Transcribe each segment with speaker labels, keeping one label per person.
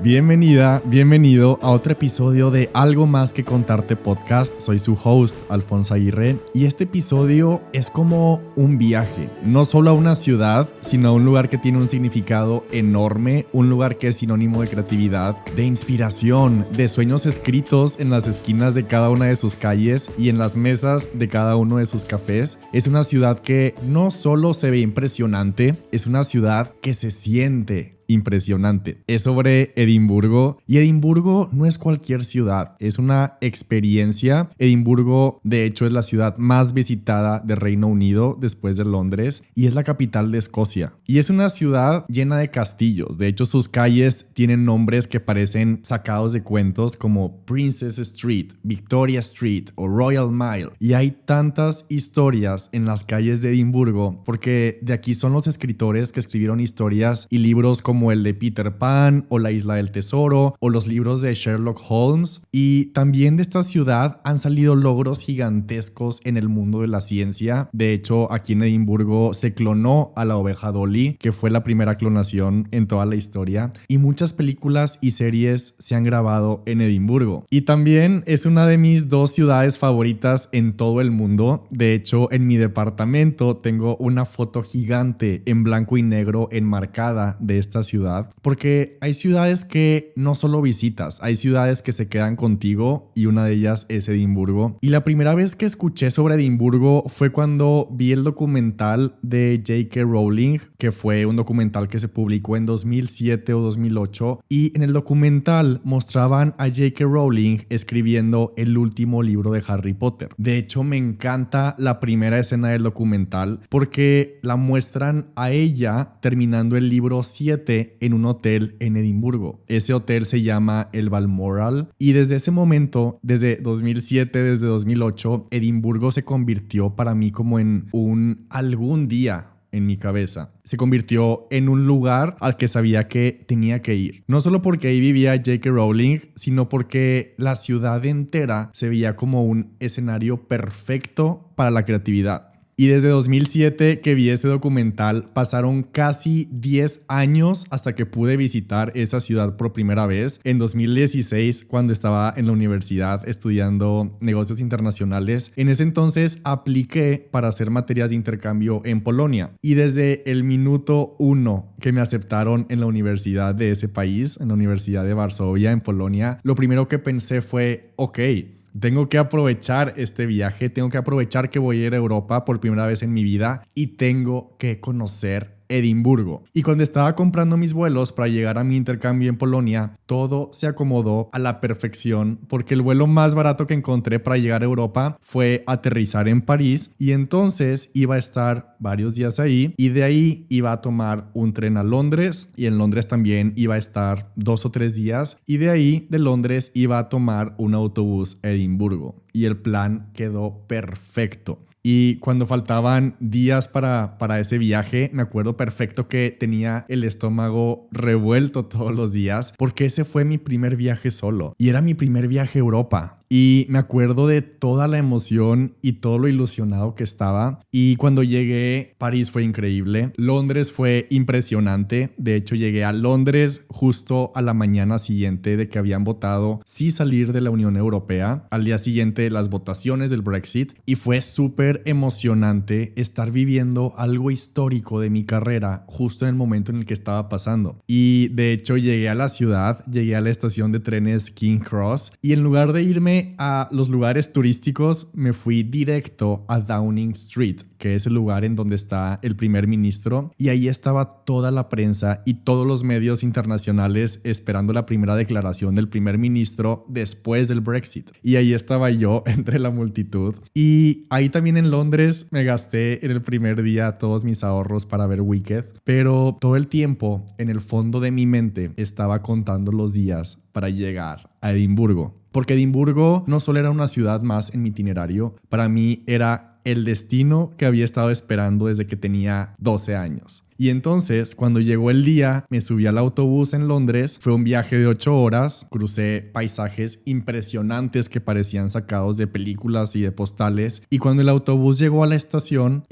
Speaker 1: Bienvenida, bienvenido a otro episodio de Algo Más Que Contarte Podcast. Soy su host, Alfonso Aguirre, y este episodio es como un viaje, no solo a una ciudad, sino a un lugar que tiene un significado enorme, un lugar que es sinónimo de creatividad, de inspiración, de sueños escritos en las esquinas de cada una de sus calles y en las mesas de cada uno de sus cafés. Es una ciudad que no solo se ve impresionante, es una ciudad que se siente impresionante. Es sobre Edimburgo, y Edimburgo no es cualquier ciudad, es una experiencia. Edimburgo, de hecho, es la ciudad más visitada del Reino Unido después de Londres y es la capital de Escocia. Y es una ciudad llena de castillos. De hecho, sus calles tienen nombres que parecen sacados de cuentos como Princess Street, Victoria Street o Royal Mile. Y hay tantas historias en las calles de Edimburgo porque de aquí son los escritores que escribieron historias y libros como el de Peter Pan o La Isla del Tesoro o los libros de Sherlock Holmes. Y también de esta ciudad han salido logros gigantescos en el mundo de la ciencia. De hecho, aquí en Edimburgo se clonó a la oveja Dolly, que fue la primera clonación en toda la historia, y muchas películas y series se han grabado en Edimburgo. Y también es una de mis dos ciudades favoritas en todo el mundo. De hecho, en mi departamento tengo una foto gigante en blanco y negro enmarcada de esta ciudad, porque hay ciudades que no solo visitas, hay ciudades que se quedan contigo, y una de ellas es Edimburgo. Y la primera vez que escuché sobre Edimburgo fue cuando vi el documental de J.K. Rowling, que fue un documental que se publicó en 2007 o 2008, y en el documental mostraban a J.K. Rowling escribiendo el último libro de Harry Potter. De hecho, me encanta la primera escena del documental porque la muestran a ella terminando el libro 7 en un hotel en Edimburgo. Ese hotel se llama el Balmoral, y desde ese momento, desde 2007, desde 2008, Edimburgo se convirtió para mí como en un algún día en mi cabeza. Se convirtió en un lugar al que sabía que tenía que ir. No solo porque ahí vivía J.K. Rowling, sino porque la ciudad entera se veía como un escenario perfecto para la creatividad. Y desde 2007 que vi ese documental, pasaron casi 10 años hasta que pude visitar esa ciudad por primera vez. En 2016, cuando estaba en la universidad estudiando negocios internacionales, en ese entonces apliqué para hacer materias de intercambio en Polonia. Y desde el minuto 1 que me aceptaron en la universidad de ese país, en la Universidad de Varsovia, en Polonia, lo primero que pensé fue, ok, tengo que aprovechar este viaje, tengo que aprovechar que voy a ir a Europa por primera vez en mi vida y tengo que conocer Edimburgo. Y cuando estaba comprando mis vuelos para llegar a mi intercambio en Polonia, todo se acomodó a la perfección porque el vuelo más barato que encontré para llegar a Europa fue aterrizar en París, y entonces iba a estar varios días ahí, y de ahí iba a tomar un tren a Londres, y en Londres también iba a estar 2 o 3 días, y de ahí de Londres iba a tomar un autobús a Edimburgo, y el plan quedó perfecto. Y cuando faltaban días para ese viaje, me acuerdo perfecto que tenía el estómago revuelto todos los días porque ese fue mi primer viaje solo y era mi primer viaje a Europa. Y me acuerdo de toda la emoción y todo lo ilusionado que estaba. Y cuando llegué, París fue increíble. Londres fue impresionante. De hecho, llegué a Londres justo a la mañana siguiente de que habían votado sí salir de la Unión Europea. Al día siguiente, las votaciones del Brexit. Y fue súper emocionante estar viviendo algo histórico de mi carrera justo en el momento en el que estaba pasando. Y de hecho, llegué a la ciudad, llegué a la estación de trenes King Cross, y en lugar de irme a los lugares turísticos, me fui directo a Downing Street, que es el lugar en donde está el primer ministro, y ahí estaba toda la prensa y todos los medios internacionales esperando la primera declaración del primer ministro después del Brexit. Y ahí estaba yo entre la multitud. Y ahí también en Londres me gasté en el primer día todos mis ahorros para ver Wicked, pero todo el tiempo en el fondo de mi mente estaba contando los días para llegar a Edimburgo. Porque Edimburgo no solo era una ciudad más en mi itinerario, para mí era el destino que había estado esperando desde que tenía 12 años. Y entonces, cuando llegó el día, me subí al autobús en Londres. Fue un viaje de 8 horas. Crucé paisajes impresionantes que parecían sacados de películas y de postales. Y cuando el autobús llegó a la estación,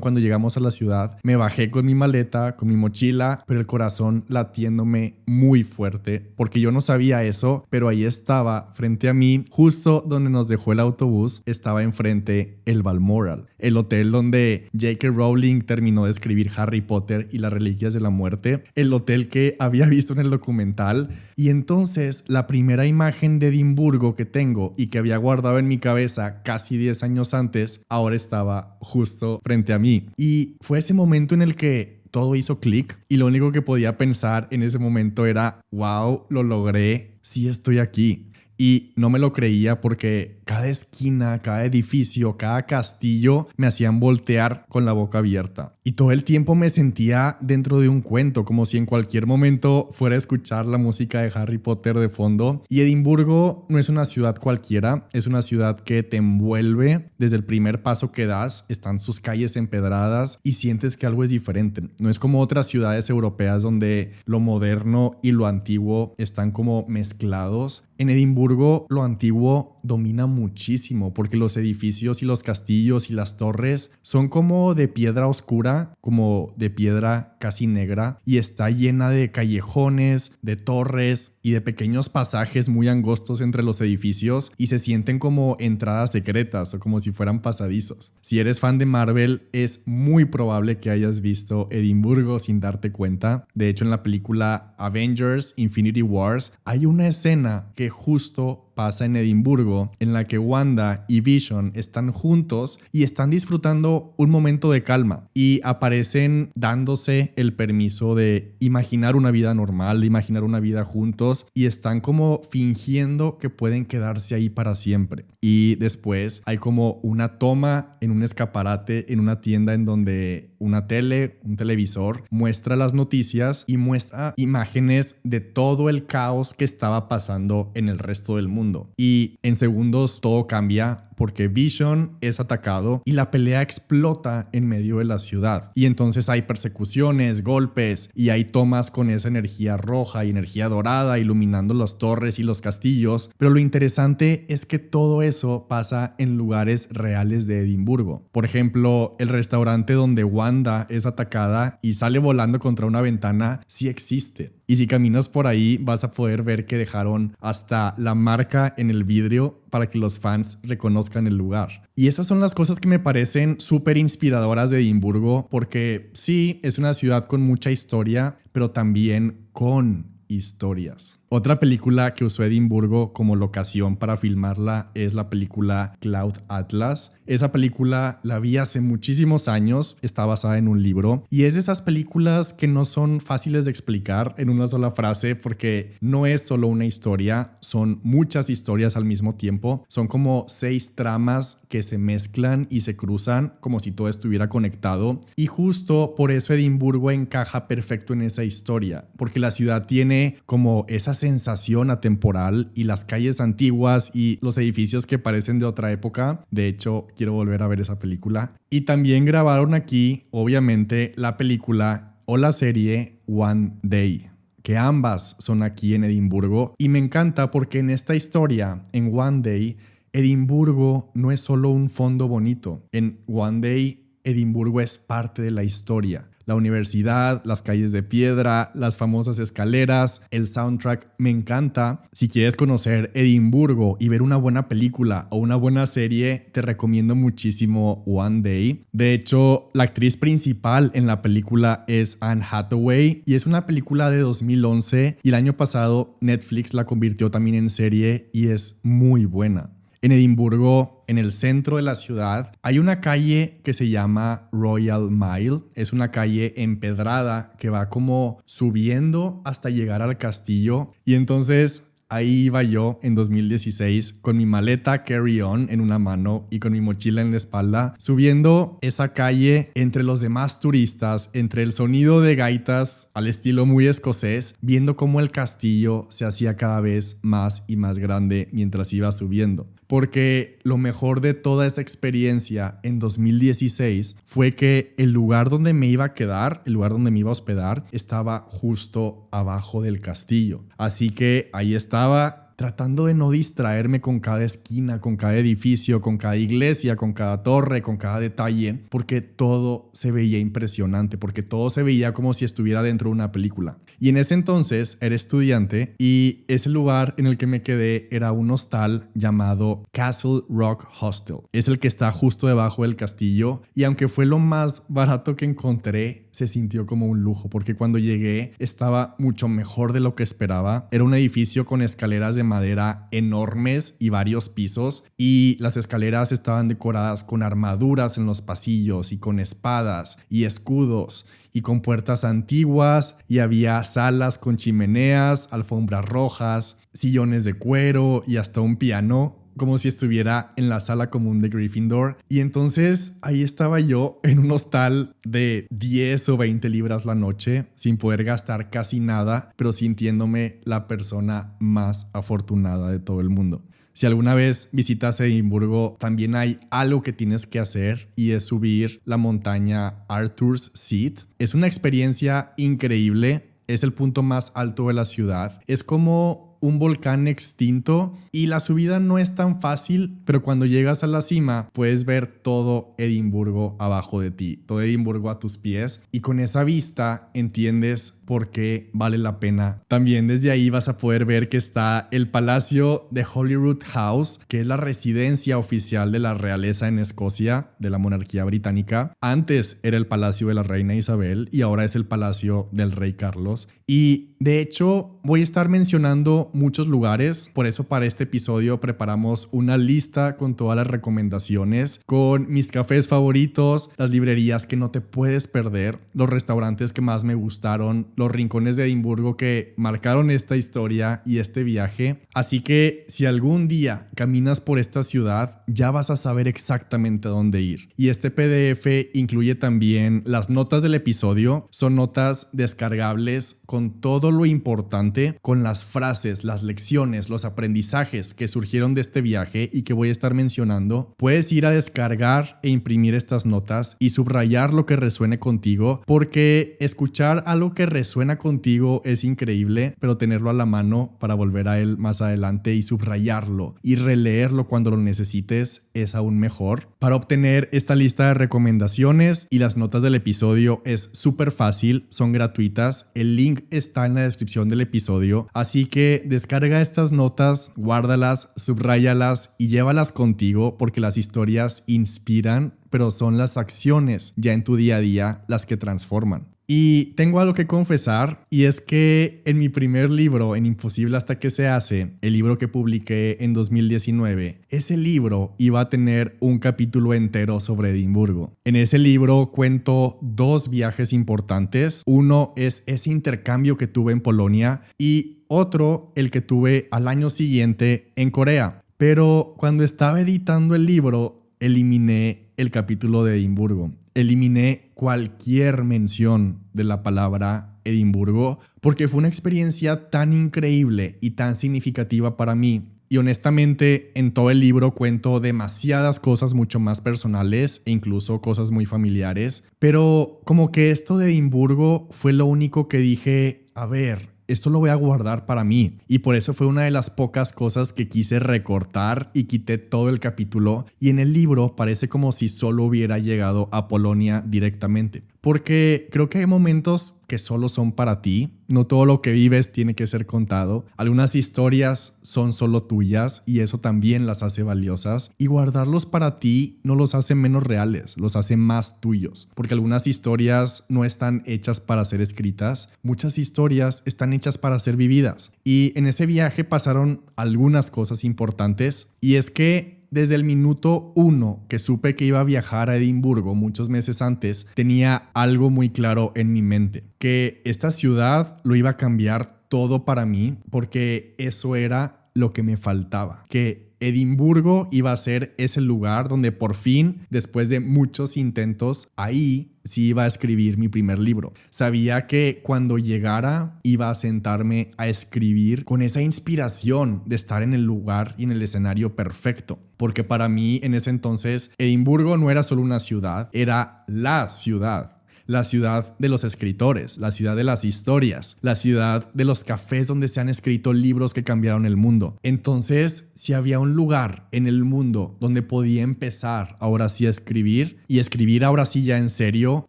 Speaker 1: cuando llegamos a la ciudad, me bajé con mi maleta, con mi mochila, pero el corazón latiéndome muy fuerte, porque yo no sabía eso, pero ahí estaba, frente a mí, justo donde nos dejó el autobús, estaba enfrente el Balmoral, el hotel donde J.K. Rowling terminó de escribir Harry Potter y las Reliquias de la Muerte, el hotel que había visto en el documental. Y entonces la primera imagen de Edimburgo que tengo y que había guardado en mi cabeza casi 10 años antes, ahora estaba justo frente a mí. Y fue ese momento en el que todo hizo clic y lo único que podía pensar en ese momento era, wow, lo logré, sí estoy aquí. Y no me lo creía porque cada esquina, cada edificio, cada castillo me hacían voltear con la boca abierta. Y todo el tiempo me sentía dentro de un cuento, como si en cualquier momento fuera a escuchar la música de Harry Potter de fondo. Y Edimburgo no es una ciudad cualquiera, es una ciudad que te envuelve desde el primer paso que das. Están sus calles empedradas y sientes que algo es diferente. No es como otras ciudades europeas donde lo moderno y lo antiguo están como mezclados. En Edimburgo lo antiguo domina muchísimo porque los edificios y los castillos y las torres son como de piedra oscura, como de piedra casi negra, y está llena de callejones, de torres y de pequeños pasajes muy angostos entre los edificios, y se sienten como entradas secretas o como si fueran pasadizos. Si eres fan de Marvel, es muy probable que hayas visto Edimburgo sin darte cuenta. De hecho, en la película Avengers Infinity Wars hay una escena que justo pasa en Edimburgo, en la que Wanda y Vision están juntos y están disfrutando un momento de calma y aparecen dándose el permiso de imaginar una vida normal, de imaginar una vida juntos, y están como fingiendo que pueden quedarse ahí para siempre. Y después hay como una toma en un escaparate en una tienda en donde un televisor muestra las noticias y muestra imágenes de todo el caos que estaba pasando en el resto del mundo. Y en segundos todo cambia porque Vision es atacado y la pelea explota en medio de la ciudad. Y entonces hay persecuciones, golpes, y hay tomas con esa energía roja y energía dorada iluminando las torres y los castillos. Pero lo interesante es que todo eso pasa en lugares reales de Edimburgo. Por ejemplo, el restaurante donde Wanda es atacada y sale volando contra una ventana sí existe. Y si caminas por ahí vas a poder ver que dejaron hasta la marca en el vidrio para que los fans reconozcan el lugar. Y esas son las cosas que me parecen súper inspiradoras de Edimburgo, porque sí, es una ciudad con mucha historia, pero también con historias. Otra película que usó Edimburgo como locación para filmarla es la película Cloud Atlas. Esa película la vi hace muchísimos años, está basada en un libro y es de esas películas que no son fáciles de explicar en una sola frase porque no es solo una historia, son muchas historias al mismo tiempo. Son como 6 tramas que se mezclan y se cruzan como si todo estuviera conectado, y justo por eso Edimburgo encaja perfecto en esa historia, porque la ciudad tiene como esa sensación atemporal y las calles antiguas y los edificios que parecen de otra época. De hecho, quiero volver a ver esa película. Y también grabaron aquí, obviamente, la película o la serie One Day, que ambas son aquí en Edimburgo. Y me encanta porque en esta historia, en One Day, Edimburgo no es solo un fondo bonito. En One Day, Edimburgo es parte de la historia. La universidad, las calles de piedra, las famosas escaleras, el soundtrack me encanta. Si quieres conocer Edimburgo y ver una buena película o una buena serie, te recomiendo muchísimo One Day. De hecho, la actriz principal en la película es Anne Hathaway y es una película de 2011 y el año pasado Netflix la convirtió también en serie y es muy buena. En Edimburgo, en el centro de la ciudad, hay una calle que se llama Royal Mile. Es una calle empedrada que va como subiendo hasta llegar al castillo. Y entonces ahí iba yo en 2016 con mi maleta carry-on en una mano y con mi mochila en la espalda, subiendo esa calle entre los demás turistas, entre el sonido de gaitas al estilo muy escocés, viendo cómo el castillo se hacía cada vez más y más grande mientras iba subiendo. porque lo mejor de toda esa experiencia en 2016 fue que el lugar donde me iba a quedar, el lugar donde me iba a hospedar, estaba justo abajo del castillo. Así que ahí estaba, tratando de no distraerme con cada esquina, con cada edificio, con cada iglesia, con cada torre, con cada detalle, porque todo se veía impresionante, porque todo se veía como si estuviera dentro de una película. Y en ese entonces era estudiante y ese lugar en el que me quedé era un hostal llamado Castle Rock Hostel. Es el que está justo debajo del castillo y aunque fue lo más barato que encontré, se sintió como un lujo porque cuando llegué estaba mucho mejor de lo que esperaba. Era un edificio con escaleras de madera enormes y varios pisos y las escaleras estaban decoradas con armaduras en los pasillos y con espadas y escudos y con puertas antiguas y había salas con chimeneas, alfombras rojas, sillones de cuero y hasta un piano, como si estuviera en la sala común de Gryffindor. Y entonces ahí estaba yo en un hostal de 10 o 20 libras la noche, sin poder gastar casi nada, pero sintiéndome la persona más afortunada de todo el mundo. Si alguna vez visitas Edimburgo, también hay algo que tienes que hacer y es subir la montaña Arthur's Seat. Es una experiencia increíble, es el punto más alto de la ciudad. Es como un volcán extinto y la subida no es tan fácil, pero cuando llegas a la cima puedes ver todo Edimburgo abajo de ti, todo Edimburgo a tus pies y con esa vista entiendes por qué vale la pena. También desde ahí vas a poder ver que está el Palacio de Holyrood House, que es la residencia oficial de la realeza en Escocia, de la monarquía británica. Antes era el Palacio de la Reina Isabel y ahora es el Palacio del Rey Carlos. Y de hecho voy a estar mencionando muchos lugares, por eso para este episodio preparamos una lista con todas las recomendaciones, con mis cafés favoritos, las librerías que no te puedes perder, los restaurantes que más me gustaron, los rincones de Edimburgo que marcaron esta historia y este viaje. Así que si algún día caminas por esta ciudad, ya vas a saber exactamente a dónde ir. Y este PDF incluye también las notas del episodio, son notas descargables con todo lo importante, con las frases, las lecciones, los aprendizajes que surgieron de este viaje y que voy a estar mencionando. Puedes ir a descargar e imprimir estas notas y subrayar lo que resuene contigo, porque escuchar algo que resuena contigo es increíble, pero tenerlo a la mano para volver a él más adelante y subrayarlo y releerlo cuando lo necesites es aún mejor. Para obtener esta lista de recomendaciones y las notas del episodio es súper fácil, son gratuitas. El link está en la descripción del episodio, así que descarga estas notas, guárdalas, subráyalas y llévalas contigo porque las historias inspiran, pero son las acciones ya en tu día a día las que transforman. Y tengo algo que confesar y es que en mi primer libro, en Imposible hasta que se hace, el libro que publiqué en 2019, ese libro iba a tener un capítulo entero sobre Edimburgo. En ese libro cuento 2 viajes importantes. Uno es ese intercambio que tuve en Polonia y otro el que tuve al año siguiente en Corea. Pero cuando estaba editando el libro, eliminé el capítulo de Edimburgo. Eliminé cualquier mención de la palabra Edimburgo porque fue una experiencia tan increíble y tan significativa para mí. Y honestamente, en todo el libro cuento demasiadas cosas mucho más personales e incluso cosas muy familiares. Pero como que esto de Edimburgo fue lo único que dije, a ver, esto lo voy a guardar para mí. Y por eso fue una de las pocas cosas que quise recortar y quité todo el capítulo. Y en el libro parece como si solo hubiera llegado a Polonia directamente. Porque creo que hay momentos que solo son para ti. No todo lo que vives tiene que ser contado. Algunas historias son solo tuyas y eso también las hace valiosas. Y guardarlos para ti no los hace menos reales, los hace más tuyos. Porque algunas historias no están hechas para ser escritas. Muchas historias están hechas para ser vividas. Y en ese viaje pasaron algunas cosas importantes. Y es que desde el minuto 1 que supe que iba a viajar a Edimburgo muchos meses antes, tenía algo muy claro en mi mente, que esta ciudad lo iba a cambiar todo para mí porque eso era lo que me faltaba, que Edimburgo iba a ser ese lugar donde por fin, después de muchos intentos, ahí sí iba a escribir mi primer libro. Sabía que cuando llegara iba a sentarme a escribir con esa inspiración de estar en el lugar y en el escenario perfecto. Porque para mí en ese entonces Edimburgo no era solo una ciudad, era la ciudad. La ciudad de los escritores, la ciudad de las historias, la ciudad de los cafés donde se han escrito libros que cambiaron el mundo. Entonces, si había un lugar en el mundo donde podía empezar ahora sí a escribir y escribir ahora sí ya en serio,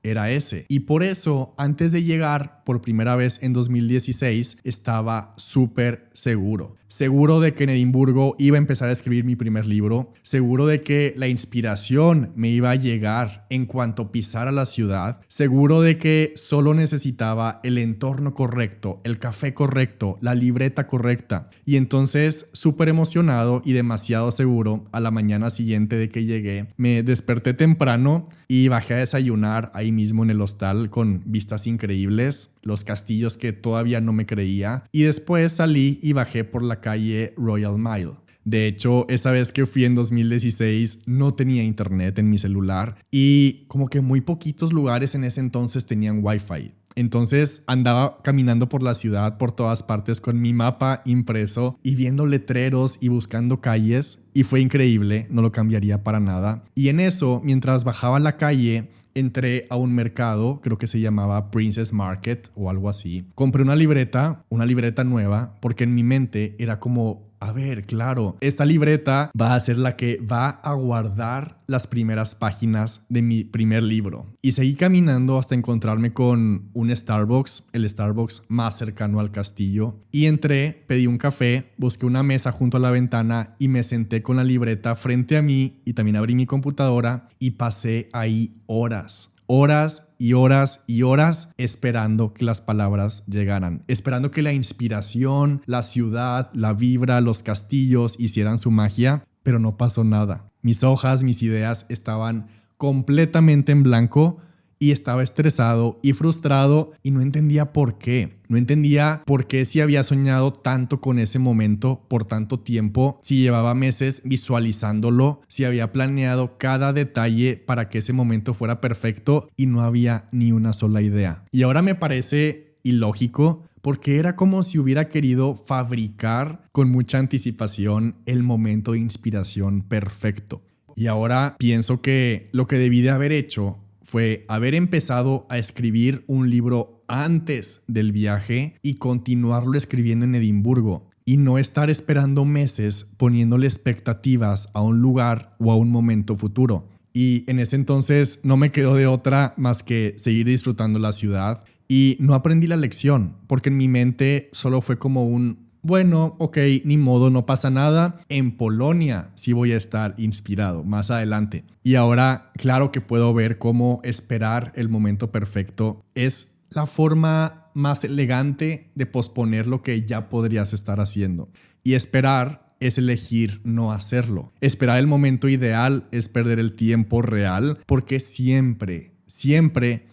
Speaker 1: era ese. Y por eso, antes de llegar por primera vez en 2016, estaba súper seguro. Seguro de que en Edimburgo iba a empezar a escribir mi primer libro. Seguro de que la inspiración me iba a llegar en cuanto pisara la ciudad. Seguro de que solo necesitaba el entorno correcto, el café correcto, la libreta correcta. Y entonces, súper emocionado y demasiado seguro, a la mañana siguiente de que llegué, me desperté temprano y bajé a desayunar ahí mismo en el hostal con vistas increíbles, los castillos que todavía no me creía. Y después salí y bajé por la calle Royal Mile. De hecho, esa vez que fui en 2016 no tenía internet en mi celular y como que muy poquitos lugares en ese entonces tenían wifi. Entonces andaba caminando por la ciudad por todas partes con mi mapa impreso y viendo letreros y buscando calles, y fue increíble, no lo cambiaría para nada. Y en eso, mientras bajaba la calle, entré a un mercado, creo que se llamaba Princess Market o algo así. Compré una libreta nueva, porque en mi mente era como, a ver, claro, esta libreta va a ser la que va a guardar las primeras páginas de mi primer libro. Y seguí caminando hasta encontrarme con un Starbucks, el Starbucks más cercano al castillo. Y entré, pedí un café, busqué una mesa junto a la ventana y me senté con la libreta frente a mí y también abrí mi computadora y pasé ahí horas y horas y horas esperando que las palabras llegaran, esperando que la inspiración, la ciudad, la vibra, los castillos hicieran su magia, pero no pasó nada. Mis hojas, mis ideas estaban completamente en blanco y estaba estresado y frustrado y no entendía por qué. No entendía por qué si había soñado tanto con ese momento por tanto tiempo, si llevaba meses visualizándolo, si había planeado cada detalle para que ese momento fuera perfecto y no había ni una sola idea. Y ahora me parece ilógico porque era como si hubiera querido fabricar con mucha anticipación el momento de inspiración perfecto. Y ahora pienso que lo que debí de haber hecho fue haber empezado a escribir un libro antes del viaje y continuarlo escribiendo en Edimburgo y no estar esperando meses poniéndole expectativas a un lugar o a un momento futuro. Y en ese entonces no me quedó de otra más que seguir disfrutando la ciudad y no aprendí la lección porque en mi mente solo fue como un bueno, ok, ni modo, no pasa nada. En Polonia sí voy a estar inspirado más adelante. Y ahora, claro que puedo ver cómo esperar el momento perfecto es la forma más elegante de posponer lo que ya podrías estar haciendo. Y esperar es elegir no hacerlo. Esperar el momento ideal es perder el tiempo real porque siempre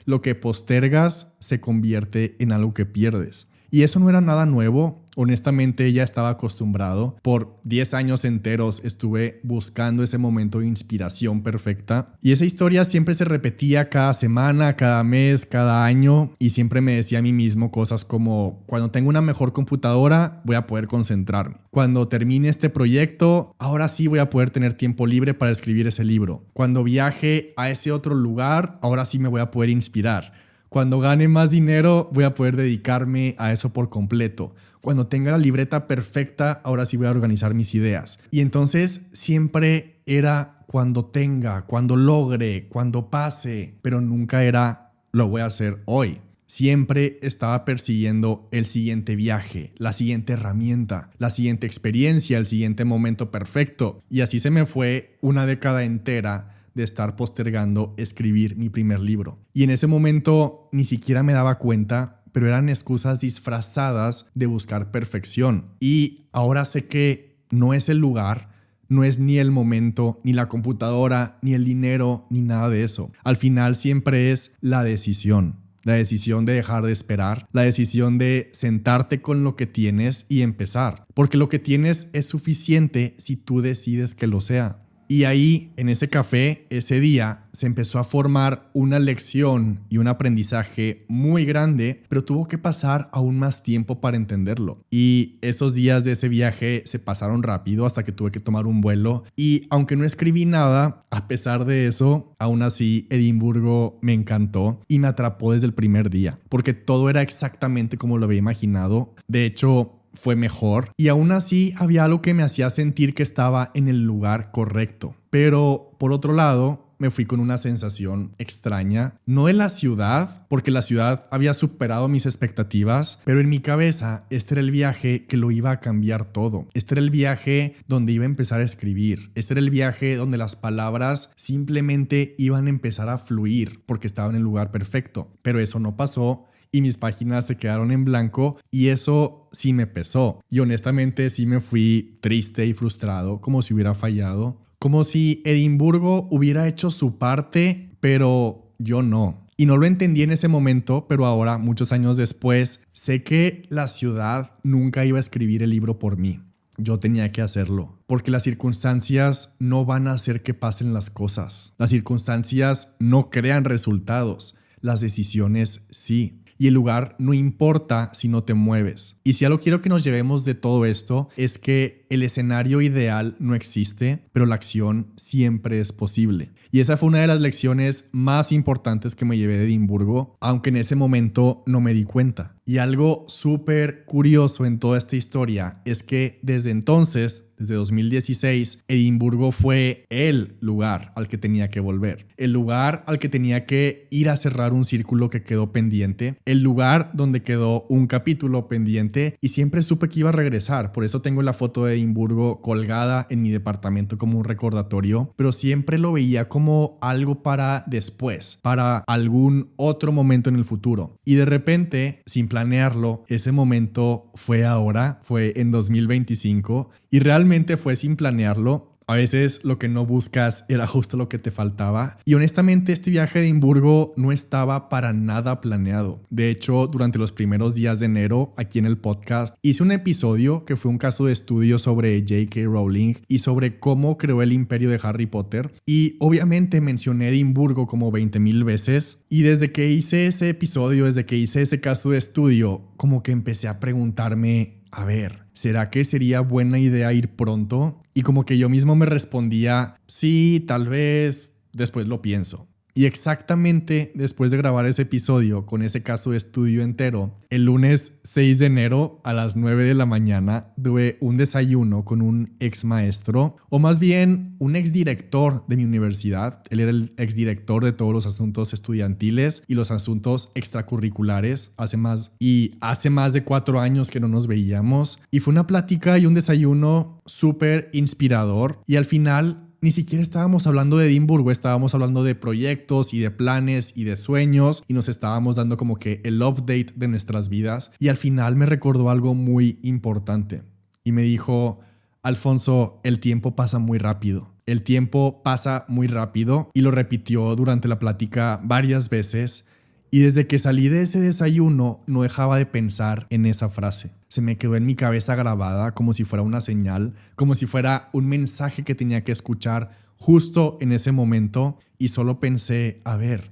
Speaker 1: lo que postergas se convierte en algo que pierdes. Y eso no era nada nuevo. Honestamente ya estaba acostumbrado. Por 10 años enteros estuve buscando ese momento de inspiración perfecta. Y esa historia siempre se repetía cada semana, cada mes, cada año. Y siempre me decía a mí mismo cosas como: cuando tenga una mejor computadora voy a poder concentrarme. Cuando termine este proyecto, ahora sí voy a poder tener tiempo libre para escribir ese libro. Cuando viaje a ese otro lugar, ahora sí me voy a poder inspirar. Cuando gane más dinero, voy a poder dedicarme a eso por completo. Cuando tenga la libreta perfecta, ahora sí voy a organizar mis ideas. Y entonces siempre era cuando tenga, cuando logre, cuando pase, pero nunca era lo voy a hacer hoy. Siempre estaba persiguiendo el siguiente viaje, la siguiente herramienta, la siguiente experiencia, el siguiente momento perfecto. Y así se me fue una década entera de estar postergando escribir mi primer libro. Y en ese momento ni siquiera me daba cuenta, pero eran excusas disfrazadas de buscar perfección. Y ahora sé que no es el lugar, no es ni el momento, ni la computadora, ni el dinero, ni nada de eso. Al final siempre es la decisión. la decisión de dejar de esperar, la decisión de sentarte con lo que tienes y empezar, porque lo que tienes es suficiente si tú decides que lo sea. Y ahí, en ese café, ese día, se empezó a formar una lección y un aprendizaje muy grande, pero tuvo que pasar aún más tiempo para entenderlo. Y esos días de ese viaje se pasaron rápido hasta que tuve que tomar un vuelo. Y aunque no escribí nada, a pesar de eso, aún así Edimburgo me encantó y me atrapó desde el primer día, porque todo era exactamente como lo había imaginado. De hecho, fue mejor y aún así había algo que me hacía sentir que estaba en el lugar correcto. Pero por otro lado, me fui con una sensación extraña, no de la ciudad, porque la ciudad había superado mis expectativas, pero en mi cabeza este era el viaje que lo iba a cambiar todo. Este era el viaje donde iba a empezar a escribir. Este era el viaje donde las palabras simplemente iban a empezar a fluir porque estaba en el lugar perfecto. Pero eso no pasó. Y mis páginas se quedaron en blanco y eso sí me pesó. Y honestamente sí me fui triste y frustrado, como si hubiera fallado. Como si Edimburgo hubiera hecho su parte, pero yo no. Y no lo entendí en ese momento, pero ahora, muchos años después, sé que la ciudad nunca iba a escribir el libro por mí. Yo tenía que hacerlo, porque las circunstancias no van a hacer que pasen las cosas. Las circunstancias no crean resultados, las decisiones sí. Y el lugar no importa si no te mueves. Y si algo quiero que nos llevemos de todo esto es que el escenario ideal no existe, pero la acción siempre es posible. Y esa fue una de las lecciones más importantes que me llevé de Edimburgo, aunque en ese momento no me di cuenta. Y algo súper curioso en toda esta historia es que desde entonces, desde 2016, Edimburgo fue el lugar al que tenía que volver. El lugar al que tenía que ir a cerrar un círculo que quedó pendiente. El lugar donde quedó un capítulo pendiente y siempre supe que iba a regresar. Por eso tengo la foto de Edimburgo colgada en mi departamento como un recordatorio, pero siempre lo veía como algo para después, para algún otro momento en el futuro. Y de repente, sin planearlo, ese momento fue ahora, fue en 2025 y realmente fue sin planearlo. A veces lo que no buscas era justo lo que te faltaba. Y honestamente este viaje a Edimburgo no estaba para nada planeado. De hecho, durante los primeros días de enero, aquí en el podcast, hice un episodio que fue un caso de estudio sobre J.K. Rowling y sobre cómo creó el imperio de Harry Potter. Y obviamente mencioné Edimburgo como 20,000 veces. Y desde que hice ese episodio, desde que hice ese caso de estudio, como que empecé a preguntarme, a ver, ¿será que sería buena idea ir pronto? Y como que yo mismo me respondía, sí, tal vez, después lo pienso. Y exactamente después de grabar ese episodio con ese caso de estudio entero, el lunes 6 de enero a las 9 de la mañana tuve un desayuno con un ex maestro, o más bien un ex director de mi universidad. Él era el ex director de todos los asuntos estudiantiles y los asuntos extracurriculares hace más de 4 años que no nos veíamos. Y fue una plática y un desayuno súper inspirador y al final ni siquiera estábamos hablando de Edimburgo, estábamos hablando de proyectos y de planes y de sueños y nos estábamos dando como que el update de nuestras vidas y al final me recordó algo muy importante y me dijo, Alfonso, el tiempo pasa muy rápido. El tiempo pasa muy rápido y lo repitió durante la plática varias veces. Y desde que salí de ese desayuno no dejaba de pensar en esa frase. Se me quedó en mi cabeza grabada como si fuera una señal, como si fuera un mensaje que tenía que escuchar justo en ese momento y solo pensé, a ver,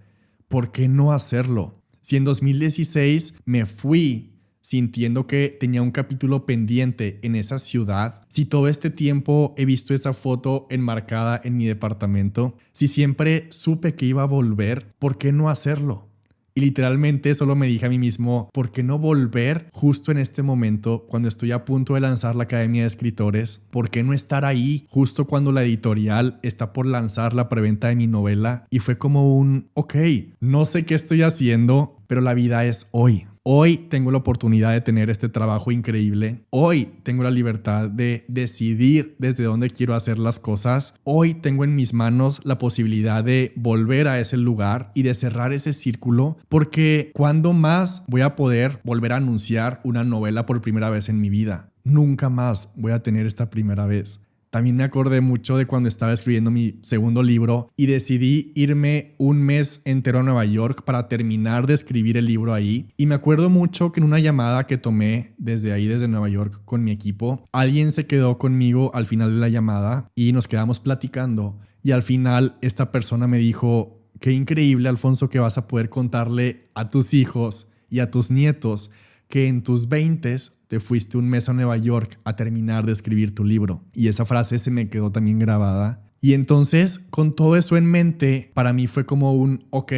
Speaker 1: ¿por qué no hacerlo? Si en 2016 me fui sintiendo que tenía un capítulo pendiente en esa ciudad, si todo este tiempo he visto esa foto enmarcada en mi departamento, si siempre supe que iba a volver, ¿por qué no hacerlo? Y literalmente solo me dije a mí mismo, ¿por qué no volver justo en este momento cuando estoy a punto de lanzar la Academia de Escritores? ¿Por qué no estar ahí justo cuando la editorial está por lanzar la preventa de mi novela? Y fue como ok, no sé qué estoy haciendo, pero la vida es hoy. Hoy tengo la oportunidad de tener este trabajo increíble. Hoy tengo la libertad de decidir desde dónde quiero hacer las cosas. Hoy tengo en mis manos la posibilidad de volver a ese lugar y de cerrar ese círculo, porque ¿cuándo más voy a poder volver a anunciar una novela por primera vez en mi vida? Nunca más voy a tener esta primera vez. También me acordé mucho de cuando estaba escribiendo mi segundo libro y decidí irme un mes entero a Nueva York para terminar de escribir el libro ahí. Y me acuerdo mucho que en una llamada que tomé desde Nueva York con mi equipo, alguien se quedó conmigo al final de la llamada y nos quedamos platicando. Y al final esta persona me dijo: qué increíble, Alfonso, que vas a poder contarle a tus hijos y a tus nietos que en tus 20s te fuiste un mes a Nueva York a terminar de escribir tu libro. Y esa frase se me quedó también grabada. Y entonces, con todo eso en mente, para mí fue como un ok,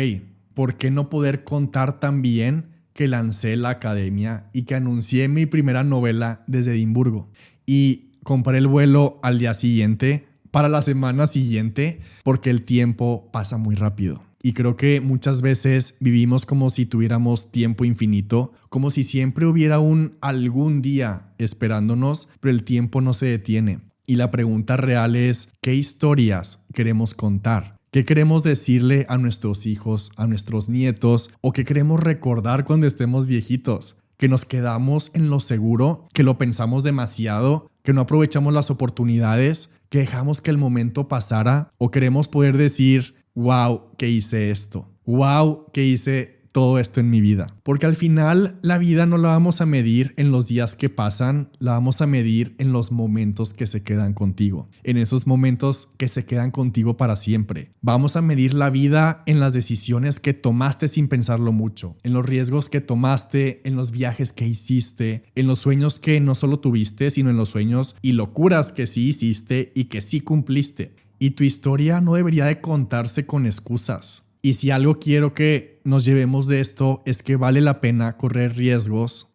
Speaker 1: ¿por qué no poder contar también que lancé la academia y que anuncié mi primera novela desde Edimburgo? Y compré el vuelo al día siguiente, para la semana siguiente, porque el tiempo pasa muy rápido. Y creo que muchas veces vivimos como si tuviéramos tiempo infinito, como si siempre hubiera algún día esperándonos, pero el tiempo no se detiene. Y la pregunta real es: ¿qué historias queremos contar? ¿Qué queremos decirle a nuestros hijos, a nuestros nietos? ¿O qué queremos recordar cuando estemos viejitos? ¿Que nos quedamos en lo seguro? ¿Que lo pensamos demasiado? ¿Que no aprovechamos las oportunidades? ¿Que dejamos que el momento pasara? ¿O queremos poder decir: wow, que hice esto? Wow, que hice todo esto en mi vida? Porque al final la vida no la vamos a medir en los días que pasan, la vamos a medir en los momentos que se quedan contigo, en esos momentos que se quedan contigo para siempre. Vamos a medir la vida en las decisiones que tomaste sin pensarlo mucho, en los riesgos que tomaste, en los viajes que hiciste, en los sueños que no solo tuviste, sino en los sueños y locuras que sí hiciste y que sí cumpliste. Y tu historia no debería de contarse con excusas. Y si algo quiero que nos llevemos de esto es que vale la pena correr riesgos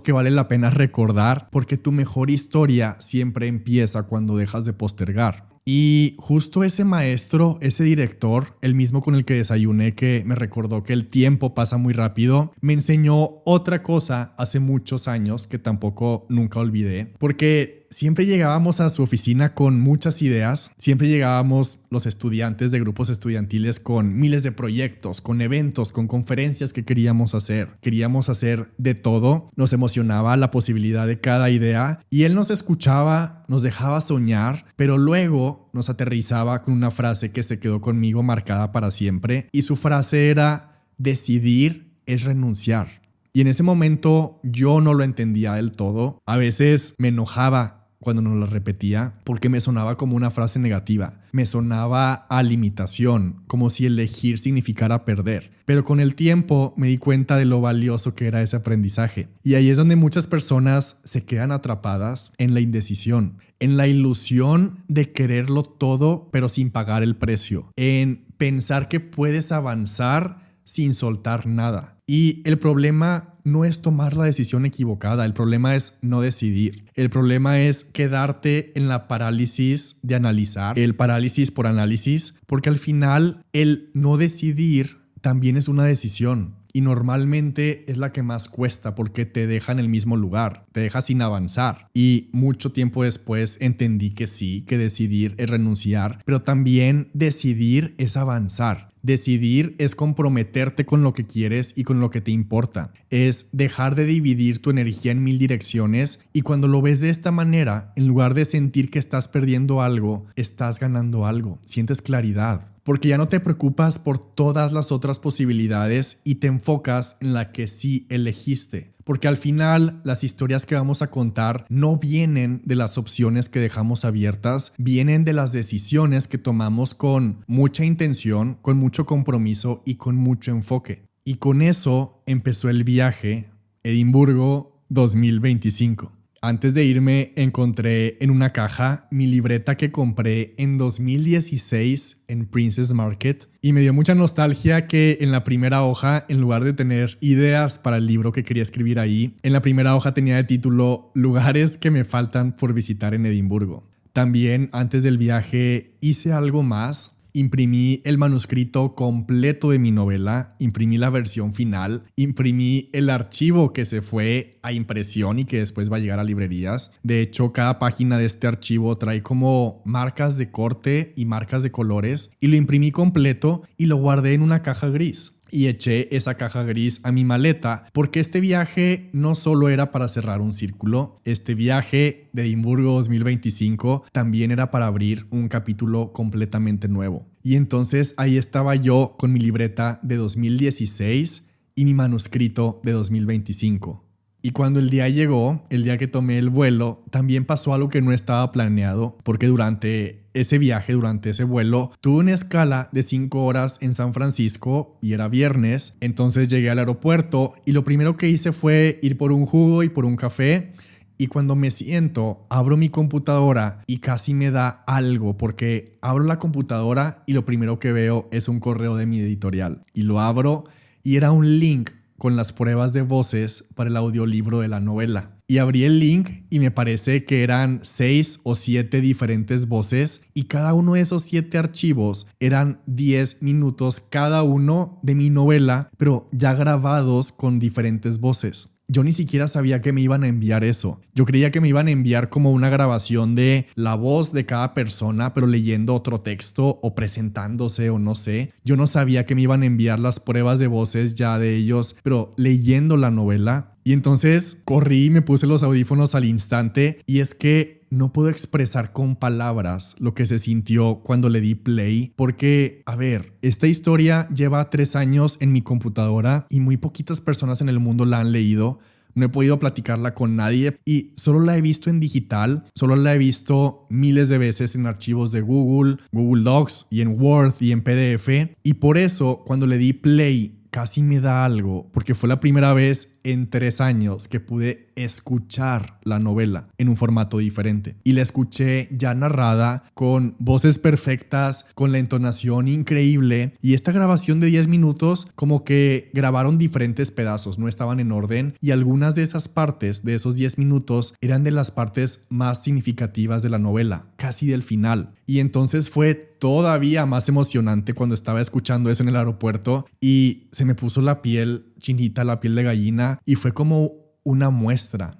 Speaker 1: que vale la pena recordar, porque tu mejor historia siempre empieza cuando dejas de postergar. Y justo ese maestro, ese director, el mismo con el que desayuné, que me recordó que el tiempo pasa muy rápido, me enseñó otra cosa hace muchos años que tampoco nunca olvidé, porque siempre llegábamos a su oficina con muchas ideas, siempre llegábamos los estudiantes de grupos estudiantiles con miles de proyectos, con eventos, con conferencias que queríamos hacer de todo, nos emocionaba la posibilidad de cada idea y él nos escuchaba, nos dejaba soñar, pero luego nos aterrizaba con una frase que se quedó conmigo marcada para siempre, y su frase era: decidir es renunciar. Y en ese momento yo no lo entendía del todo, a veces me enojaba cuando nos lo repetía, porque me sonaba como una frase negativa, me sonaba a limitación, como si elegir significara perder. Pero con el tiempo me di cuenta de lo valioso que era ese aprendizaje. Y ahí es donde muchas personas se quedan atrapadas en la indecisión, en la ilusión de quererlo todo, pero sin pagar el precio, en pensar que puedes avanzar sin soltar nada. Y el problema no es tomar la decisión equivocada, el problema es no decidir. El problema es quedarte en la parálisis de analizar, el parálisis por análisis, porque al final el no decidir también es una decisión. Y normalmente es la que más cuesta porque te deja en el mismo lugar, te deja sin avanzar. Y mucho tiempo después entendí que sí, que decidir es renunciar, pero también decidir es avanzar. Decidir es comprometerte con lo que quieres y con lo que te importa. Es dejar de dividir tu energía en 1000 direcciones, y cuando lo ves de esta manera, en lugar de sentir que estás perdiendo algo, estás ganando algo. Sientes claridad. Porque ya no te preocupas por todas las otras posibilidades y te enfocas en la que sí elegiste. Porque al final las historias que vamos a contar no vienen de las opciones que dejamos abiertas, vienen de las decisiones que tomamos con mucha intención, con mucho compromiso y con mucho enfoque. Y con eso empezó el viaje Edimburgo 2025. Antes de irme encontré en una caja mi libreta que compré en 2016 en Princess Market, y me dio mucha nostalgia que en la primera hoja, en lugar de tener ideas para el libro que quería escribir ahí, en la primera hoja tenía de título lugares que me faltan por visitar en Edimburgo. También antes del viaje hice algo más. Imprimí el manuscrito completo de mi novela, imprimí la versión final, imprimí el archivo que se fue a impresión y que después va a llegar a librerías. De hecho, cada página de este archivo trae como marcas de corte y marcas de colores, y lo imprimí completo y lo guardé en una caja gris. y eché esa caja gris a mi maleta porque este viaje no solo era para cerrar un círculo, este viaje de Edimburgo 2025 también era para abrir un capítulo completamente nuevo. Y entonces ahí estaba yo con mi libreta de 2016 y mi manuscrito de 2025. Y cuando el día llegó, el día que tomé el vuelo, también pasó algo que no estaba planeado, porque durante ese viaje, durante ese vuelo, tuve una escala de 5 horas en San Francisco y era viernes. Entonces llegué al aeropuerto y lo primero que hice fue ir por un jugo y por un café. Y cuando me siento, abro mi computadora y casi me da algo, porque abro la computadora y lo primero que veo es un correo de mi editorial. Y lo abro y era un link con las pruebas de voces para el audiolibro de la novela. Y abrí el link y me parece que eran 6 o 7 diferentes voces y cada uno de esos 7 archivos eran 10 minutos cada uno de mi novela, pero ya grabados con diferentes voces. Yo ni siquiera sabía que me iban a enviar eso. Yo creía que me iban a enviar como una grabación de la voz de cada persona, pero leyendo otro texto o presentándose o no sé. Yo no sabía que me iban a enviar las pruebas de voces ya de ellos, pero leyendo la novela. Y entonces corrí y me puse los audífonos al instante y es que no puedo expresar con palabras lo que se sintió cuando le di play porque, a ver, esta historia lleva 3 años en mi computadora y muy poquitas personas en el mundo la han leído. No he podido platicarla con nadie y solo la he visto en digital, solo la he visto miles de veces en archivos de Google, Google Docs y en Word y en PDF. Y por eso cuando le di play casi me da algo, porque fue la primera vez en 3 años que pude escuchar la novela en un formato diferente. Y la escuché ya narrada, con voces perfectas, con la entonación increíble. Y esta grabación de 10 minutos como que grabaron diferentes pedazos, no estaban en orden. Y algunas de esas partes, de esos 10 minutos, eran de las partes más significativas de la novela, casi del final. Y entonces fue todavía más emocionante cuando estaba escuchando eso en el aeropuerto y se me puso la piel chinita, la piel de gallina y fue como una muestra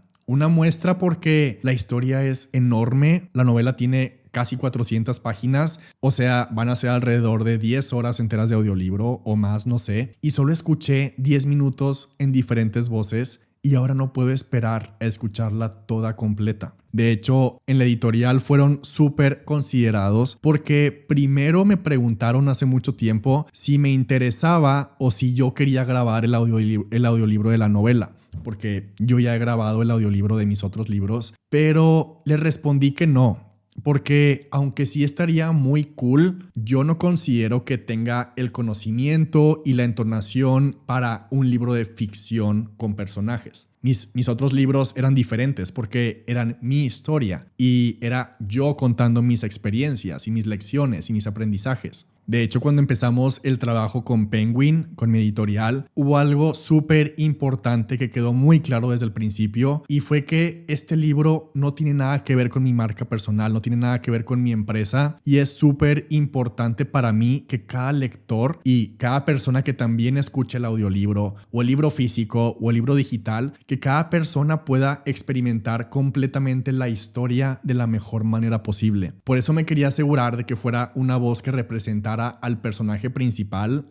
Speaker 1: porque la historia es enorme, la novela tiene casi 400 páginas, o sea, van a ser alrededor de 10 horas enteras de audiolibro o más, no sé, y solo escuché 10 minutos en diferentes voces y ahora no puedo esperar a escucharla toda completa. De hecho, en la editorial fueron súper considerados porque primero me preguntaron hace mucho tiempo si me interesaba o si yo quería grabar el audiolibro de la novela, porque yo ya he grabado el audiolibro de mis otros libros, pero les respondí que no. Porque aunque sí estaría muy cool, yo no considero que tenga el conocimiento y la entonación para un libro de ficción con personajes. Mis otros libros eran diferentes porque eran mi historia y era yo contando mis experiencias y mis lecciones y mis aprendizajes. De hecho, cuando empezamos el trabajo con Penguin, con mi editorial, hubo algo súper importante que quedó muy claro desde el principio y fue que este libro no tiene nada que ver con mi marca personal, no tiene nada que ver con mi empresa y es súper importante para mí que cada lector y cada persona que también escuche el audiolibro o el libro físico o el libro digital, que cada persona pueda experimentar completamente la historia de la mejor manera posible. Por eso me quería asegurar de que fuera una voz que representara al personaje principal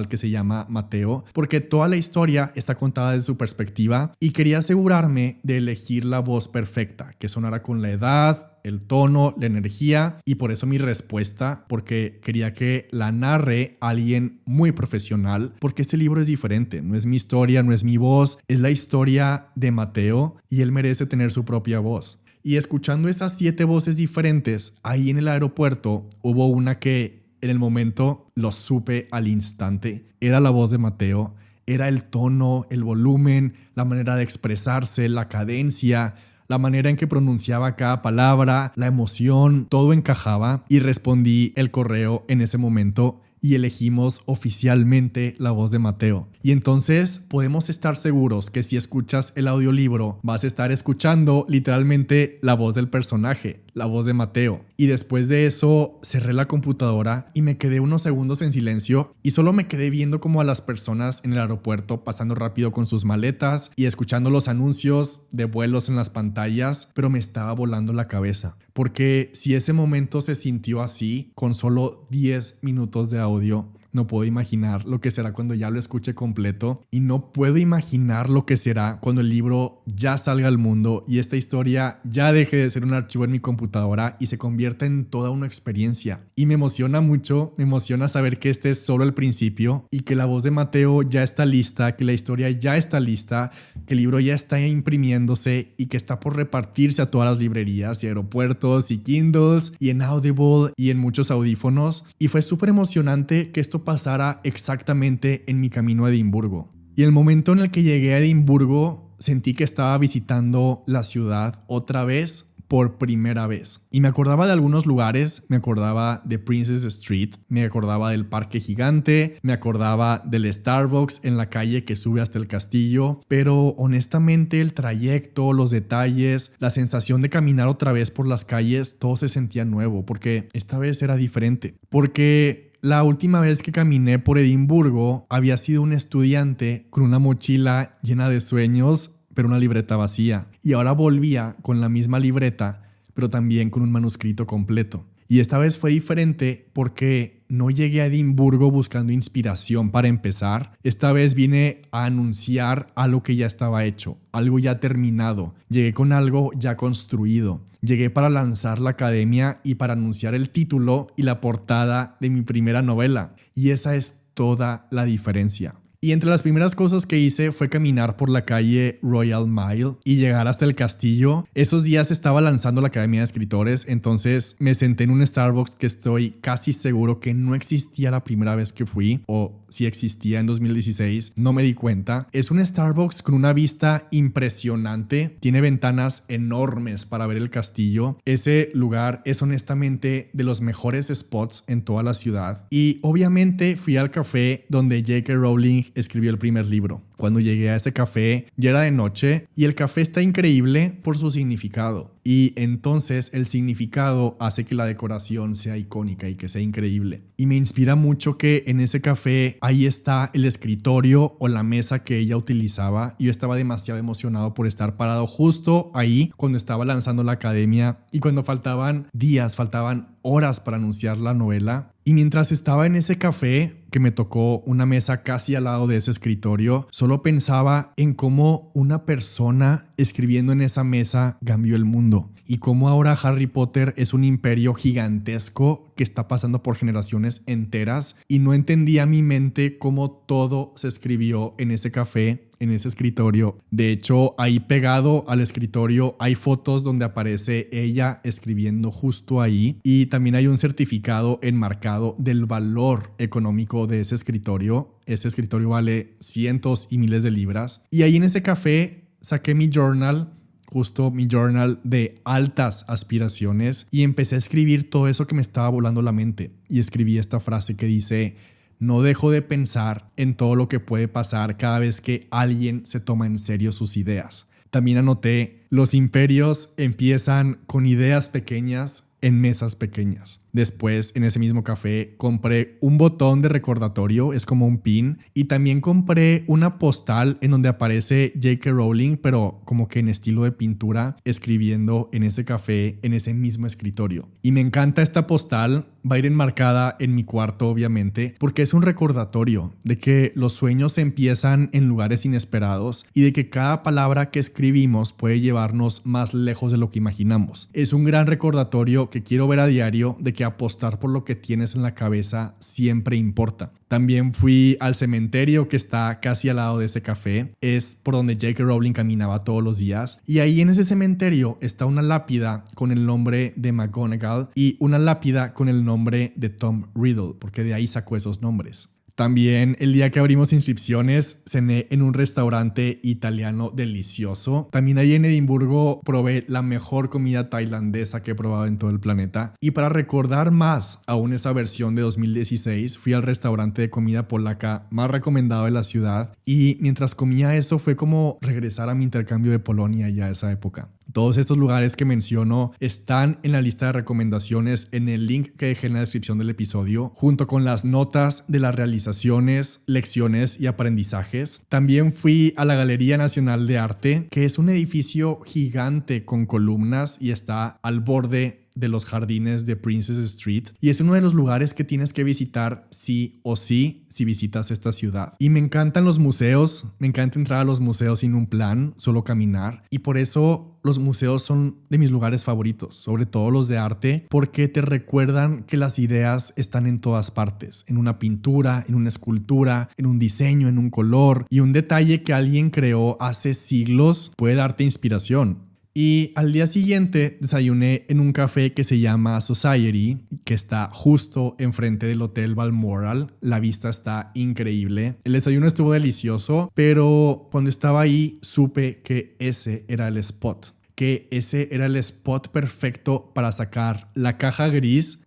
Speaker 1: que se llama Mateo, porque toda la historia está contada desde su perspectiva y quería asegurarme de elegir la voz perfecta, que sonara con la edad, el tono, la energía y por eso mi respuesta, porque quería que la narre alguien muy profesional, porque este libro es diferente, no es mi historia, no es mi voz, es la historia de Mateo y él merece tener su propia voz. Y escuchando esas 7 voces diferentes, ahí en el aeropuerto hubo una que en el momento lo supe al instante. Era la voz de Mateo, era el tono, el volumen, la manera de expresarse, la cadencia, la manera en que pronunciaba cada palabra, la emoción, todo encajaba y respondí el correo en ese momento y elegimos oficialmente la voz de Mateo. Y entonces podemos estar seguros que si escuchas el audiolibro vas a estar escuchando literalmente la voz del personaje, la voz de Mateo. Y después de eso cerré la computadora y me quedé unos segundos en silencio y solo me quedé viendo como a las personas en el aeropuerto pasando rápido con sus maletas y escuchando los anuncios de vuelos en las pantallas, pero me estaba volando la cabeza. Porque si ese momento se sintió así, con solo 10 minutos de audio, no puedo imaginar lo que será cuando ya lo escuche completo y no puedo imaginar lo que será cuando el libro ya salga al mundo y esta historia ya deje de ser un archivo en mi computadora y se convierta en toda una experiencia. Y me emociona mucho, me emociona saber que este es solo el principio y que la voz de Mateo ya está lista, que la historia ya está lista, que el libro ya está imprimiéndose y que está por repartirse a todas las librerías y aeropuertos y Kindles y en Audible y en muchos audífonos. Y fue súper emocionante que esto pasara exactamente en mi camino a Edimburgo. Y el momento en el que llegué a Edimburgo sentí que estaba visitando la ciudad otra vez por primera vez. Y me acordaba de algunos lugares, me acordaba de Princess Street, me acordaba del parque gigante, me acordaba del Starbucks en la calle que sube hasta el castillo, pero honestamente el trayecto, los detalles, la sensación de caminar otra vez por las calles, todo se sentía nuevo, porque esta vez era diferente. Porque la última vez que caminé por Edimburgo había sido un estudiante con una mochila llena de sueños, pero una libreta vacía. Y ahora volvía con la misma libreta, pero también con un manuscrito completo. Y esta vez fue diferente porque no llegué a Edimburgo buscando inspiración para empezar. Esta vez vine a anunciar algo que ya estaba hecho, algo ya terminado. Llegué con algo ya construido. Llegué para lanzar la academia y para anunciar el título y la portada de mi primera novela. Y esa es toda la diferencia. Y entre las primeras cosas que hice fue caminar por la calle Royal Mile y llegar hasta el castillo. Esos días estaba lanzando la Academia de Escritores, entonces me senté en un Starbucks que estoy casi seguro que no existía la primera vez que fui, o si existía en 2016, no me di cuenta. Es un Starbucks con una vista impresionante, tiene ventanas enormes para ver el castillo. Ese lugar es honestamente de los mejores spots en toda la ciudad. Y obviamente fui al café donde J.K. Rowling escribió el primer libro. Cuando llegué a ese café ya era de noche y el café está increíble por su significado. Y entonces el significado hace que la decoración sea icónica y que sea increíble. Y me inspira mucho que en ese café ahí está el escritorio o la mesa que ella utilizaba. Yo estaba demasiado emocionado por estar parado justo ahí cuando estaba lanzando la academia y cuando faltaban días, faltaban horas para anunciar la novela. Y mientras estaba en ese café, que me tocó una mesa casi al lado de ese escritorio, solo pensaba en cómo una persona escribiendo en esa mesa cambió el mundo y cómo ahora Harry Potter es un imperio gigantesco que está pasando por generaciones enteras y no entendía mi mente cómo todo se escribió en ese café, en ese escritorio. De hecho, ahí pegado al escritorio hay fotos donde aparece ella escribiendo justo ahí y también hay un certificado enmarcado del valor económico de ese escritorio. Ese escritorio vale cientos y miles de libras. Y ahí en ese café saqué mi journal, justo mi journal de altas aspiraciones, y empecé a escribir todo eso que me estaba volando la mente. Y escribí esta frase que dice: no dejo de pensar en todo lo que puede pasar cada vez que alguien se toma en serio sus ideas. También anoté: los imperios empiezan con ideas pequeñas en mesas pequeñas. Después, en ese mismo café, compré un botón de recordatorio, es como un pin, y también compré una postal en donde aparece J.K. Rowling, pero como que en estilo de pintura, escribiendo en ese café, en ese mismo escritorio. Y me encanta esta postal, va a ir enmarcada en mi cuarto, obviamente, porque es un recordatorio de que los sueños empiezan en lugares inesperados y de que cada palabra que escribimos puede llevarnos más lejos de lo que imaginamos. Es un gran recordatorio que quiero ver a diario de que apostar por lo que tienes en la cabeza siempre importa. También fui al cementerio que está casi al lado de ese café. Es por donde J.K. Rowling caminaba todos los días. Y ahí en ese cementerio está una lápida con el nombre de McGonagall y una lápida con el nombre de Tom Riddle, porque de ahí sacó esos nombres. También el día que abrimos inscripciones cené en un restaurante italiano delicioso. También ahí en Edimburgo probé la mejor comida tailandesa que he probado en todo el planeta. Y para recordar más aún esa versión de 2016, fui al restaurante de comida polaca más recomendado de la ciudad. Y mientras comía eso fue como regresar a mi intercambio de Polonia ya a esa época. Todos estos lugares que menciono están en la lista de recomendaciones en el link que dejé en la descripción del episodio, junto con las notas de las realizaciones, lecciones y aprendizajes. También fui a la Galería Nacional de Arte, que es un edificio gigante con columnas y está al borde de los jardines de Princess Street y es uno de los lugares que tienes que visitar sí o sí si visitas esta ciudad. Y me encantan los museos, me encanta entrar a los museos sin un plan, solo caminar, y por eso los museos son de mis lugares favoritos, sobre todo los de arte, porque te recuerdan que las ideas están en todas partes, en una pintura, en una escultura, en un diseño, en un color, y un detalle que alguien creó hace siglos puede darte inspiración. Y al día siguiente desayuné en un café que se llama Society, que está justo enfrente del Hotel Balmoral. La vista está increíble. El desayuno estuvo delicioso, pero cuando estaba ahí supe que ese era el spot. Que ese era el spot perfecto para sacar la caja gris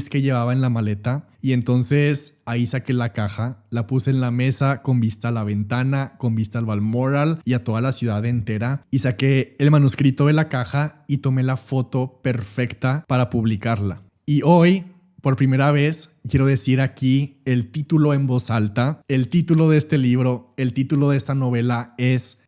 Speaker 1: que llevaba en la maleta. Y entonces ahí saqué la caja, la puse en la mesa con vista a la ventana, con vista al Balmoral y a toda la ciudad entera. Y saqué el manuscrito de la caja y tomé la foto perfecta para publicarla. Y hoy, por primera vez, quiero decir aquí el título en voz alta. El título de este libro, el título de esta novela es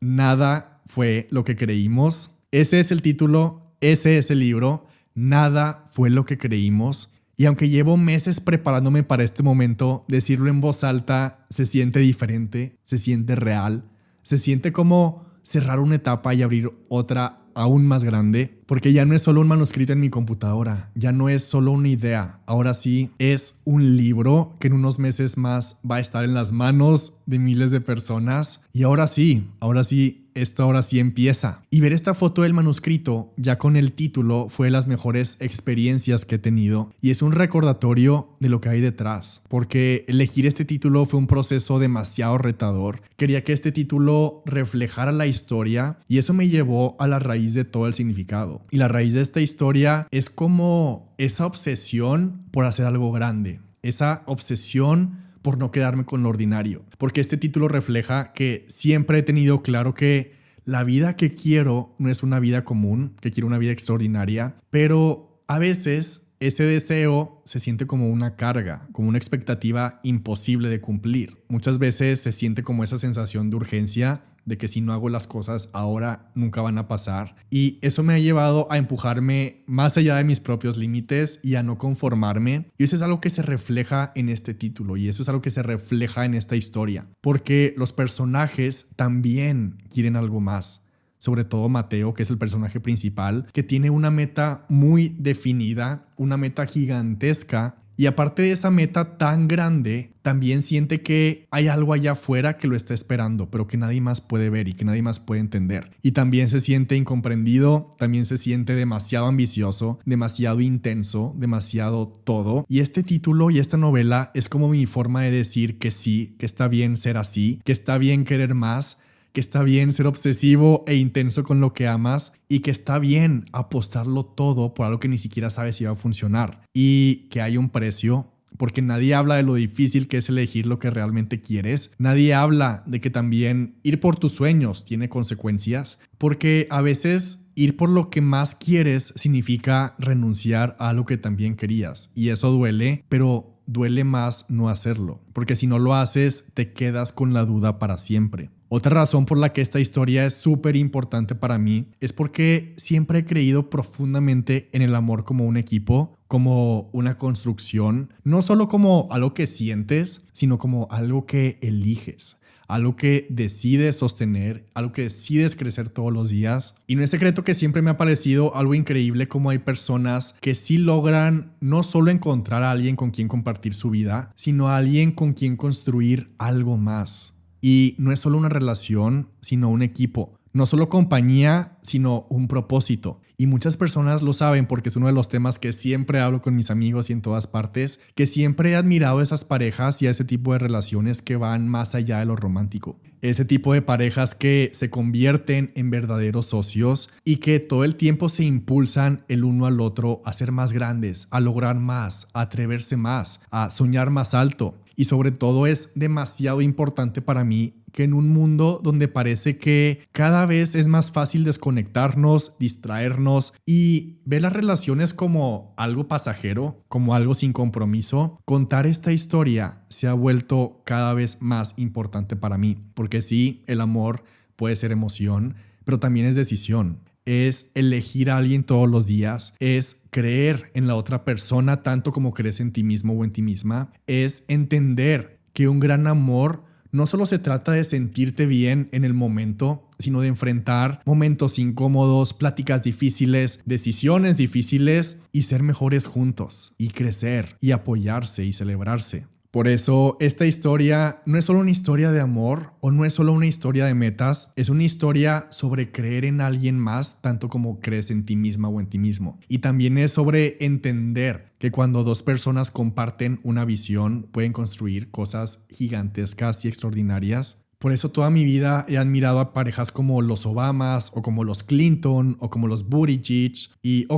Speaker 1: Nada fue lo que creímos. Ese es el título, ese es el libro. Nada fue lo que creímos. Y aunque llevo meses preparándome para este momento, decirlo en voz alta se siente diferente, se siente real, se siente como cerrar una etapa y abrir otra aún más grande, porque ya no es solo un manuscrito en mi computadora, ya no es solo una idea, ahora sí es un libro que en unos meses más va a estar en las manos de miles de personas y ahora sí, esto ahora sí empieza. Y ver esta foto del manuscrito ya con el título fue de las mejores experiencias que he tenido y es un recordatorio de lo que hay detrás, porque elegir este título fue un proceso demasiado retador. Quería que este título reflejara la historia y eso me llevó a la raíz de todo el significado. Y la raíz de esta historia es como esa obsesión por hacer algo grande, esa obsesión por no quedarme con lo ordinario, porque este título refleja que siempre he tenido claro que la vida que quiero no es una vida común, que quiero una vida extraordinaria, pero a veces ese deseo se siente como una carga, como una expectativa imposible de cumplir. Muchas veces se siente como esa sensación de urgencia, de que si no hago las cosas ahora nunca van a pasar, y eso me ha llevado a empujarme más allá de mis propios límites y a no conformarme, y eso es algo que se refleja en este título y eso es algo que se refleja en esta historia, porque los personajes también quieren algo más. Sobre todo Mateo, que es el personaje principal, que tiene una meta muy definida, una meta gigantesca. Y aparte de esa meta tan grande, también siente que hay algo allá afuera que lo está esperando, pero que nadie más puede ver y que nadie más puede entender. Y también se siente incomprendido, también se siente demasiado ambicioso, demasiado intenso, demasiado todo. Y este título y esta novela es como mi forma de decir que sí, que está bien ser así, que está bien querer más, que está bien ser obsesivo e intenso con lo que amas y que está bien apostarlo todo por algo que ni siquiera sabes si va a funcionar y que hay un precio, porque nadie habla de lo difícil que es elegir lo que realmente quieres. Nadie habla de que también ir por tus sueños tiene consecuencias, porque a veces ir por lo que más quieres significa renunciar a algo que también querías y eso duele, pero duele más no hacerlo, porque si no lo haces te quedas con la duda para siempre. Otra razón por la que esta historia es súper importante para mí es porque siempre he creído profundamente en el amor como un equipo, como una construcción, no solo como algo que sientes, sino como algo que eliges, algo que decides sostener, algo que decides crecer todos los días. Y no es secreto que siempre me ha parecido algo increíble como hay personas que sí logran no solo encontrar a alguien con quien compartir su vida, sino a alguien con quien construir algo más. Y no es solo una relación, sino un equipo. No solo compañía, sino un propósito. Y muchas personas lo saben porque es uno de los temas que siempre hablo con mis amigos y en todas partes, que siempre he admirado a esas parejas y a ese tipo de relaciones que van más allá de lo romántico. Ese tipo de parejas que se convierten en verdaderos socios y que todo el tiempo se impulsan el uno al otro a ser más grandes, a lograr más, a atreverse más, a soñar más alto. Y sobre todo es demasiado importante para mí que en un mundo donde parece que cada vez es más fácil desconectarnos, distraernos y ver las relaciones como algo pasajero, como algo sin compromiso, contar esta historia se ha vuelto cada vez más importante para mí. Porque sí, el amor puede ser emoción, pero también es decisión. es elegir a alguien todos los días, es creer en la otra persona tanto como crees en ti mismo o en ti misma, es entender que un gran amor no solo se trata de sentirte bien en el momento, sino de enfrentar momentos incómodos, pláticas difíciles, decisiones difíciles y ser mejores juntos y crecer y apoyarse y celebrarse. Por eso, esta historia no es solo una historia de amor o no es solo una historia de metas, es una historia sobre creer en alguien más tanto como crees en ti misma o en ti mismo. Y también es sobre entender que cuando dos personas comparten una visión pueden construir cosas gigantescas y extraordinarias. Por eso toda mi vida he admirado a parejas como los Obamas o como los Clinton o como los Buttigieg. Y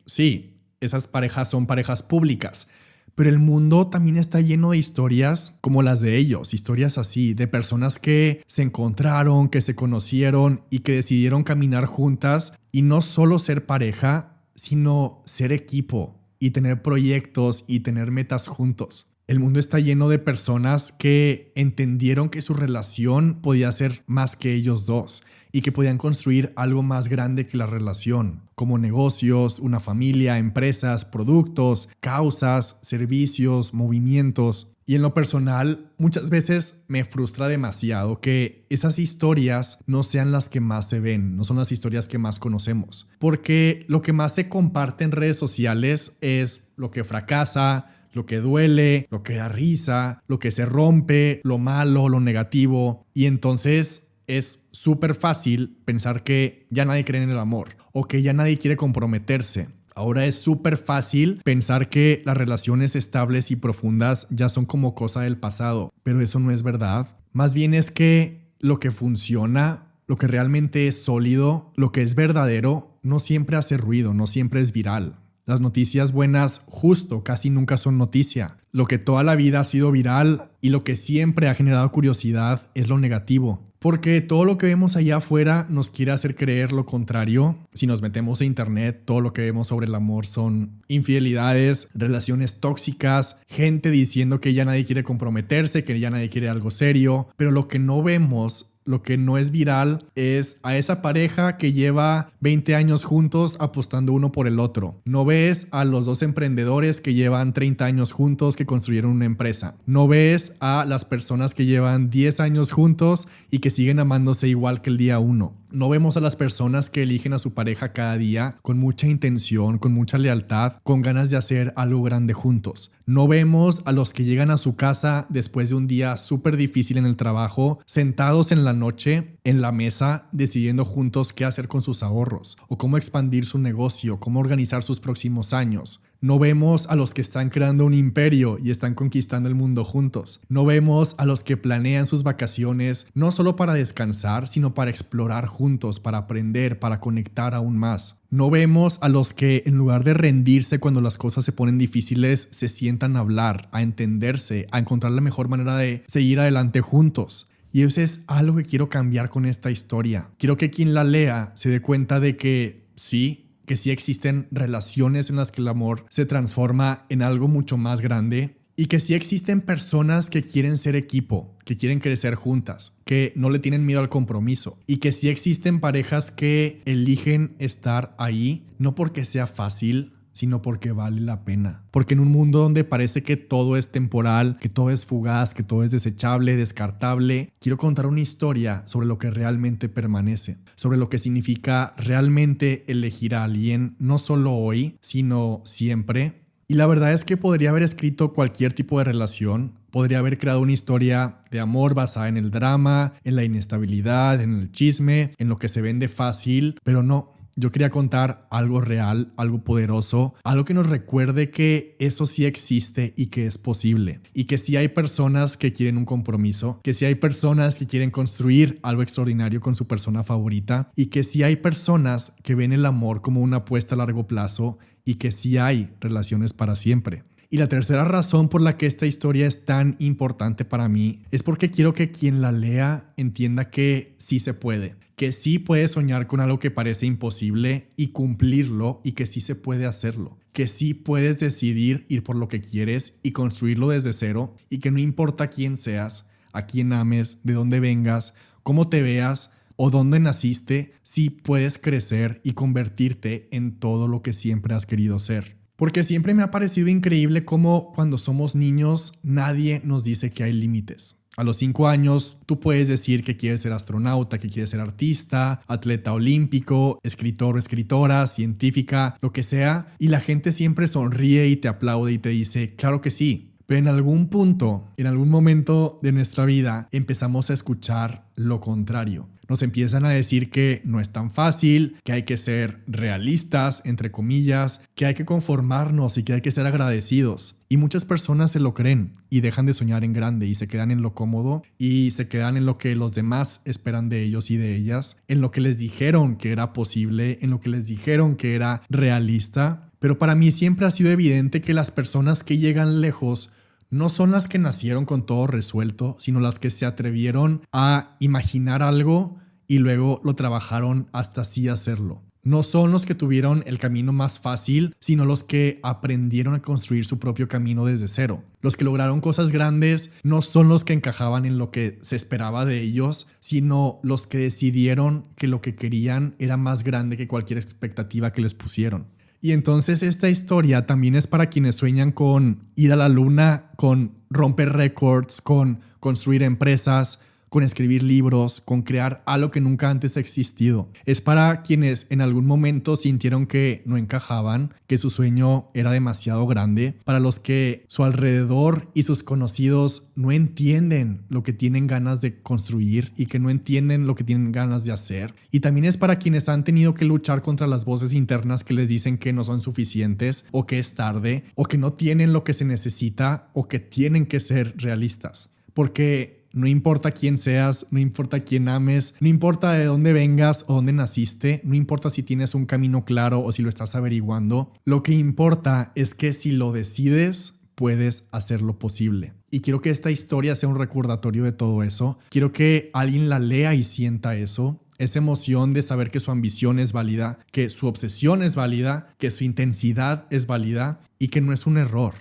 Speaker 1: sí, esas parejas son parejas públicas. Pero el mundo también está lleno de historias como las de ellos, historias así, de personas que se encontraron, que se conocieron y que decidieron caminar juntas y no solo ser pareja, sino ser equipo y tener proyectos y tener metas juntos. El mundo está lleno de personas que entendieron que su relación podía ser más que ellos dos y que podían construir algo más grande que la relación, como negocios, una familia, empresas, productos, causas, servicios, movimientos. Y en lo personal, muchas veces me frustra demasiado que esas historias no sean las que más se ven, no son las historias que más conocemos, porque lo que más se comparte en redes sociales es lo que fracasa, lo que duele, lo que da risa, lo que se rompe, lo malo, lo negativo. Y entonces es súper fácil pensar que ya nadie cree en el amor o que ya nadie quiere comprometerse. Ahora es súper fácil pensar que las relaciones estables y profundas ya son como cosa del pasado, pero eso no es verdad. Más bien es que lo que funciona, lo que realmente es sólido, lo que es verdadero, no siempre hace ruido, no siempre es viral. Las noticias buenas justo casi nunca son noticia. Lo que toda la vida ha sido viral y lo que siempre ha generado curiosidad es lo negativo. Porque todo lo que vemos allá afuera nos quiere hacer creer lo contrario. Si nos metemos a internet, todo lo que vemos sobre el amor son infidelidades, relaciones tóxicas, gente diciendo que ya nadie quiere comprometerse, que ya nadie quiere algo serio. Pero lo que no vemos, lo que no es viral, es a esa pareja que lleva 20 años juntos apostando uno por el otro. No ves a los dos emprendedores que llevan 30 años juntos que construyeron una empresa. No ves a las personas que llevan 10 años juntos y que siguen amándose igual que el día uno. No vemos a las personas que eligen a su pareja cada día con mucha intención, con mucha lealtad, con ganas de hacer algo grande juntos. No vemos a los que llegan a su casa después de un día súper difícil en el trabajo, sentados en la noche, en la mesa, decidiendo juntos qué hacer con sus ahorros, o cómo expandir su negocio, cómo organizar sus próximos años. No vemos a los que están creando un imperio y están conquistando el mundo juntos. No vemos a los que planean sus vacaciones no solo para descansar, sino para explorar juntos, para aprender, para conectar aún más. No vemos a los que en lugar de rendirse cuando las cosas se ponen difíciles, se sientan a hablar, a entenderse, a encontrar la mejor manera de seguir adelante juntos. Y eso es algo que quiero cambiar con esta historia. Quiero que quien la lea se dé cuenta de que sí existen relaciones en las que el amor se transforma en algo mucho más grande y que sí existen personas que quieren ser equipo, que quieren crecer juntas, que no le tienen miedo al compromiso y que sí existen parejas que eligen estar ahí no porque sea fácil, sino porque vale la pena. Porque en un mundo donde parece que todo es temporal, que todo es fugaz, que todo es desechable, descartable, quiero contar una historia sobre lo que realmente permanece, sobre lo que significa realmente elegir a alguien, no solo hoy, sino siempre. Y la verdad es que podría haber escrito cualquier tipo de relación, podría haber creado una historia de amor basada en el drama, en la inestabilidad, en el chisme, en lo que se vende fácil, pero no. Yo quería contar algo real, algo poderoso, algo que nos recuerde que eso sí existe y que es posible. Y que sí hay personas que quieren un compromiso, que sí hay personas que quieren construir algo extraordinario con su persona favorita y que sí hay personas que ven el amor como una apuesta a largo plazo y que sí hay relaciones para siempre. Y la tercera razón por la que esta historia es tan importante para mí es porque quiero que quien la lea entienda que sí se puede, que sí puedes soñar con algo que parece imposible y cumplirlo y que sí se puede hacerlo, que sí puedes decidir ir por lo que quieres y construirlo desde cero y que no importa quién seas, a quién ames, de dónde vengas, cómo te veas, o dónde naciste si puedes crecer y convertirte en todo lo que siempre has querido ser. Porque siempre me ha parecido increíble cómo cuando somos niños nadie nos dice que hay límites. A los 5 años tú puedes decir que quieres ser astronauta, que quieres ser artista, atleta olímpico, escritor o escritora, científica, lo que sea, y la gente siempre sonríe y te aplaude y te dice, claro que sí. Pero en algún punto, en algún momento de nuestra vida, empezamos a escuchar lo contrario. Nos empiezan a decir que no es tan fácil, que hay que ser realistas, entre comillas, que hay que conformarnos y que hay que ser agradecidos. Y muchas personas se lo creen y dejan de soñar en grande y se quedan en lo cómodo y se quedan en lo que los demás esperan de ellos y de ellas, en lo que les dijeron que era posible, en lo que les dijeron que era realista. Pero para mí siempre ha sido evidente que las personas que llegan lejos no son las que nacieron con todo resuelto, sino las que se atrevieron a imaginar algo y luego lo trabajaron hasta así hacerlo. No son los que tuvieron el camino más fácil, sino los que aprendieron a construir su propio camino desde cero. Los que lograron cosas grandes no son los que encajaban en lo que se esperaba de ellos, sino los que decidieron que lo que querían era más grande que cualquier expectativa que les pusieron. Y entonces esta historia también es para quienes sueñan con ir a la luna, con romper récords, con construir empresas, con escribir libros, con crear algo que nunca antes ha existido. Es para quienes en algún momento sintieron que no encajaban, que su sueño era demasiado grande, para los que su alrededor y sus conocidos no entienden lo que tienen ganas de construir y que no entienden lo que tienen ganas de hacer. Y también es para quienes han tenido que luchar contra las voces internas que les dicen que no son suficientes o que es tarde o que no tienen lo que se necesita o que tienen que ser realistas. Porque no importa quién seas, no importa quién ames, no importa de dónde vengas o dónde naciste, no importa si tienes un camino claro o si lo estás averiguando, lo que importa es que si lo decides, puedes hacerlo posible. Y quiero que esta historia sea un recordatorio de todo eso. Quiero que alguien la lea y sienta eso. Esa emoción de saber que su ambición es válida, que su obsesión es válida, que su intensidad es válida y que no es un error.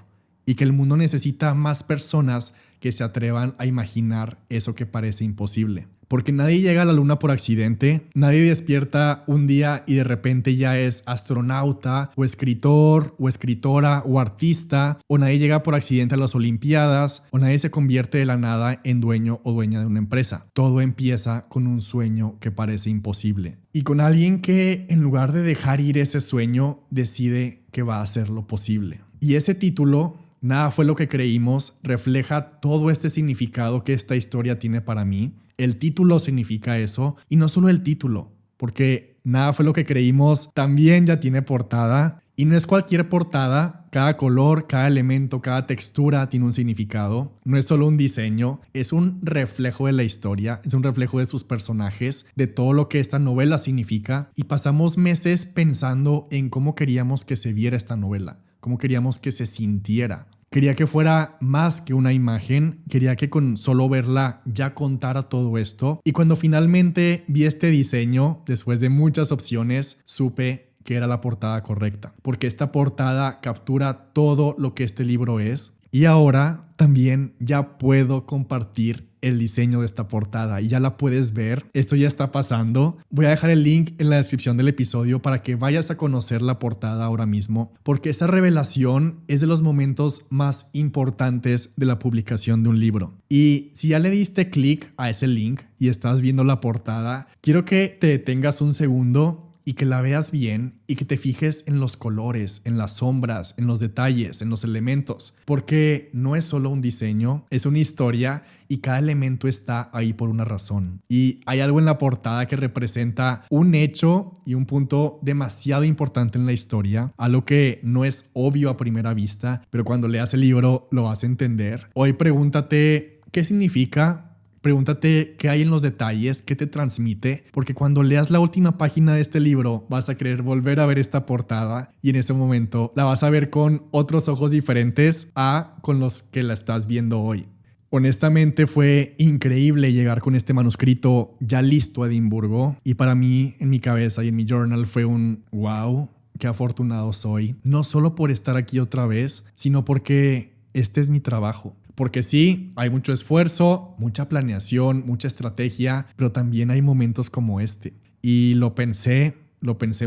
Speaker 1: Y que el mundo necesita más personas que se atrevan a imaginar eso que parece imposible. Porque nadie llega a la luna por accidente, nadie despierta un día y de repente ya es astronauta o escritor o escritora o artista, o nadie llega por accidente a las Olimpiadas, o nadie se convierte de la nada en dueño o dueña de una empresa. Todo empieza con un sueño que parece imposible. Y con alguien que en lugar de dejar ir ese sueño, decide que va a hacerlo posible. Y ese título, Nada fue lo que creímos, refleja todo este significado que esta historia tiene para mí. El título significa eso, y no solo el título, porque Nada fue lo que creímos también ya tiene portada, y no es cualquier portada. Cada color, cada elemento, cada textura tiene un significado. No es solo un diseño, es un reflejo de la historia, es un reflejo de sus personajes, de todo lo que esta novela significa, y pasamos meses pensando en cómo queríamos que se viera esta novela, cómo queríamos que se sintiera. Quería que fuera más que una imagen, quería que con solo verla ya contara todo esto. Y cuando finalmente vi este diseño, después de muchas opciones, supe que era la portada correcta. Porque esta portada captura todo lo que este libro es. Y ahora también ya puedo compartir el diseño de esta portada y ya la puedes ver. Esto ya está pasando. Voy a dejar el link en la descripción del episodio para que vayas a conocer la portada ahora mismo, porque esa revelación es de los momentos más importantes de la publicación de un libro. Y si ya le diste clic a ese link y estás viendo la portada, quiero que te detengas un segundo y que la veas bien y que te fijes en los colores, en las sombras, en los detalles, en los elementos, porque no es solo un diseño, es una historia y cada elemento está ahí por una razón. Y hay algo en la portada que representa un hecho y un punto demasiado importante en la historia, algo que no es obvio a primera vista, pero cuando leas el libro lo vas a entender. Hoy pregúntate qué significa. Pregúntate qué hay en los detalles, qué te transmite, porque cuando leas la última página de este libro vas a querer volver a ver esta portada y en ese momento la vas a ver con otros ojos diferentes a con los que la estás viendo hoy. Honestamente fue increíble llegar con este manuscrito ya listo a Edimburgo y para mí en mi cabeza y en mi journal fue un wow, qué afortunado soy, no solo por estar aquí otra vez, sino porque este es mi trabajo. Porque sí, hay mucho esfuerzo, mucha planeación, mucha estrategia, pero también hay momentos como este. Y lo pensé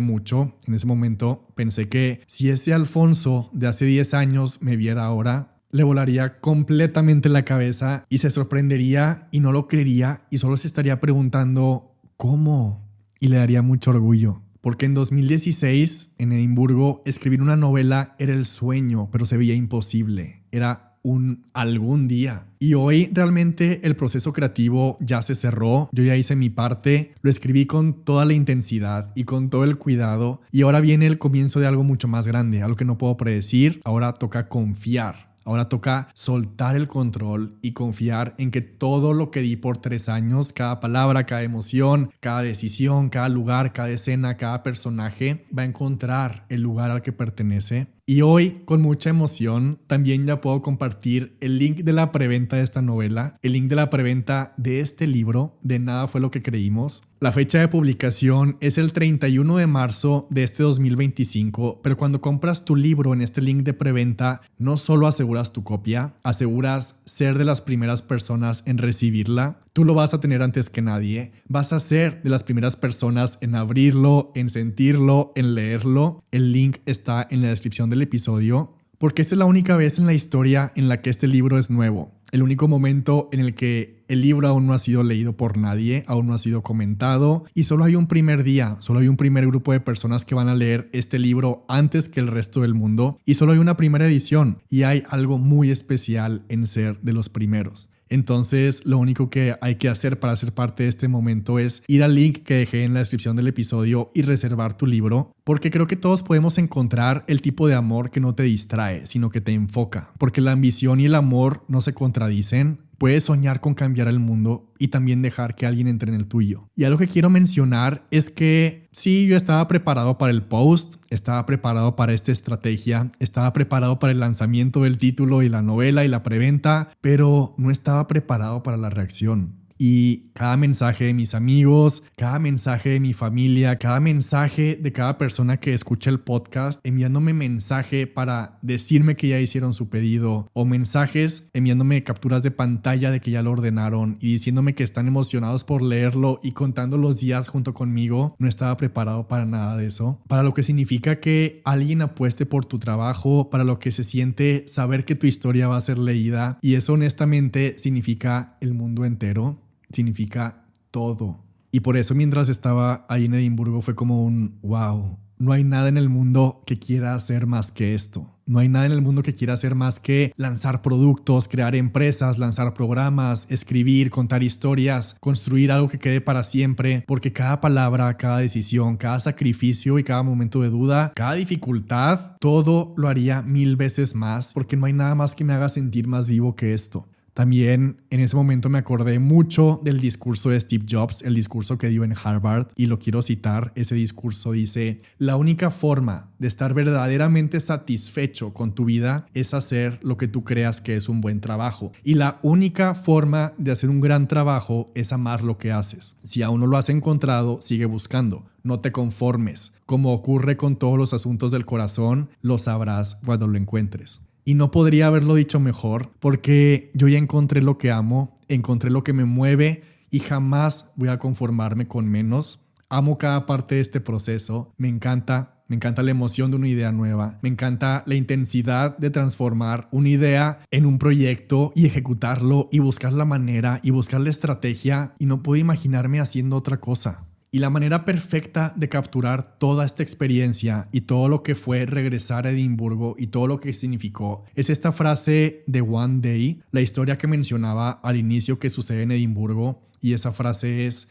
Speaker 1: mucho. En ese momento pensé que si ese Alfonso de hace 10 años me viera ahora, le volaría completamente la cabeza y se sorprendería y no lo creería y solo se estaría preguntando ¿cómo? Y le daría mucho orgullo. Porque en 2016, en Edimburgo, escribir una novela era el sueño, pero se veía imposible. Era un algún día. Y hoy realmente el proceso creativo ya se cerró. Yo ya hice mi parte, lo escribí con toda la intensidad y con todo el cuidado. Y ahora viene el comienzo de algo mucho más grande, algo que no puedo predecir. Ahora toca confiar. Ahora toca soltar el control y confiar en que todo lo que di por 3 años, cada palabra, cada emoción, cada decisión, cada lugar, cada escena, cada personaje, va a encontrar el lugar al que pertenece. Y hoy, con mucha emoción, también ya puedo compartir el link de la preventa de esta novela, el link de la preventa de este libro, de Nada fue lo que creímos. La fecha de publicación es el 31 de marzo de este 2025, pero cuando compras tu libro en este link de preventa, no solo aseguras tu copia, aseguras ser de las primeras personas en recibirla. Tú lo vas a tener antes que nadie. Vas a ser de las primeras personas en abrirlo, en sentirlo, en leerlo. El link está en la descripción del episodio, porque esta es la única vez en la historia en la que este libro es nuevo. El único momento en el que el libro aún no ha sido leído por nadie, aún no ha sido comentado y solo hay un primer día, solo hay un primer grupo de personas que van a leer este libro antes que el resto del mundo y solo hay una primera edición y hay algo muy especial en ser de los primeros. Entonces, lo único que hay que hacer para ser parte de este momento es ir al link que dejé en la descripción del episodio y reservar tu libro, porque creo que todos podemos encontrar el tipo de amor que no te distrae, sino que te enfoca, porque la ambición y el amor no se contradicen. Puedes soñar con cambiar el mundo y también dejar que alguien entre en el tuyo. Y algo que quiero mencionar es que sí, yo estaba preparado para el post, estaba preparado para esta estrategia, estaba preparado para el lanzamiento del título y la novela y la preventa, pero no estaba preparado para la reacción. Y cada mensaje de mis amigos, cada mensaje de mi familia, cada mensaje de cada persona que escucha el podcast enviándome mensaje para decirme que ya hicieron su pedido o mensajes enviándome capturas de pantalla de que ya lo ordenaron y diciéndome que están emocionados por leerlo y contando los días junto conmigo, no estaba preparado para nada de eso. Para lo que significa que alguien apueste por tu trabajo, para lo que se siente saber que tu historia va a ser leída y eso honestamente significa el mundo entero. Significa todo. Y por eso mientras estaba ahí en Edimburgo fue como un wow, no hay nada en el mundo que quiera hacer más que esto. No hay nada en el mundo que quiera hacer más que lanzar productos, crear empresas, lanzar programas, escribir, contar historias, construir algo que quede para siempre, porque cada palabra, cada decisión, cada sacrificio y cada momento de duda, cada dificultad, todo lo haría 1000 veces más, porque no hay nada más que me haga sentir más vivo que esto. También en ese momento me acordé mucho del discurso de Steve Jobs, el discurso que dio en Harvard, y lo quiero citar. Ese discurso dice: la única forma de estar verdaderamente satisfecho con tu vida es hacer lo que tú creas que es un buen trabajo. Y la única forma de hacer un gran trabajo es amar lo que haces. Si aún no lo has encontrado, sigue buscando. No te conformes. Como ocurre con todos los asuntos del corazón, lo sabrás cuando lo encuentres. Y no podría haberlo dicho mejor, porque yo ya encontré lo que amo, encontré lo que me mueve y jamás voy a conformarme con menos. Amo cada parte de este proceso, me encanta la emoción de una idea nueva, me encanta la intensidad de transformar una idea en un proyecto y ejecutarlo y buscar la manera y buscar la estrategia y no puedo imaginarme haciendo otra cosa. Y la manera perfecta de capturar toda esta experiencia y todo lo que fue regresar a Edimburgo y todo lo que significó es esta frase de One Day, la historia que mencionaba al inicio que sucede en Edimburgo, y esa frase es: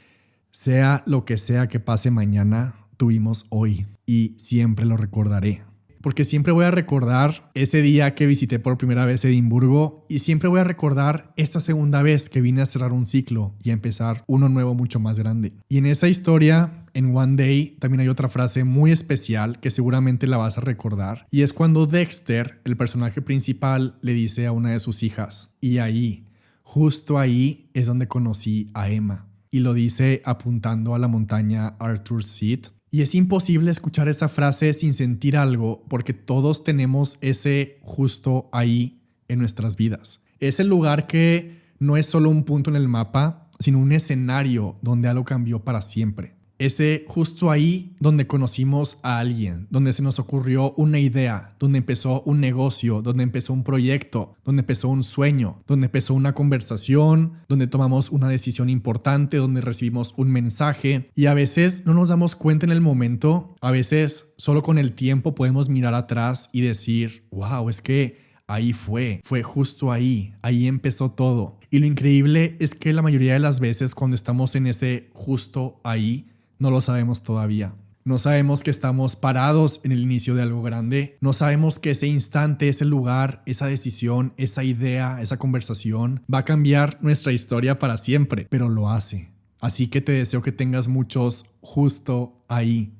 Speaker 1: sea lo que sea que pase mañana, tuvimos hoy y siempre lo recordaré. Porque siempre voy a recordar ese día que visité por primera vez Edimburgo y siempre voy a recordar esta segunda vez que vine a cerrar un ciclo y a empezar uno nuevo mucho más grande. Y en esa historia, en One Day, también hay otra frase muy especial que seguramente la vas a recordar. Y es cuando Dexter, el personaje principal, le dice a una de sus hijas: y ahí, justo ahí es donde conocí a Emma. Y lo dice apuntando a la montaña Arthur's Seat. Y es imposible escuchar esa frase sin sentir algo, porque todos tenemos ese justo ahí en nuestras vidas. Es el lugar que no es solo un punto en el mapa, sino un escenario donde algo cambió para siempre. Ese justo ahí donde conocimos a alguien, donde se nos ocurrió una idea, donde empezó un negocio, donde empezó un proyecto, donde empezó un sueño, donde empezó una conversación, donde tomamos una decisión importante, donde recibimos un mensaje y a veces no nos damos cuenta en el momento, a veces solo con el tiempo podemos mirar atrás y decir, wow, es que ahí fue justo ahí empezó todo. Y lo increíble es que la mayoría de las veces cuando estamos en ese justo ahí, no lo sabemos todavía. No sabemos que estamos parados en el inicio de algo grande. No sabemos que ese instante, ese lugar, esa decisión, esa idea, esa conversación va a cambiar nuestra historia para siempre, pero lo hace. Así que te deseo que tengas muchos justo ahí.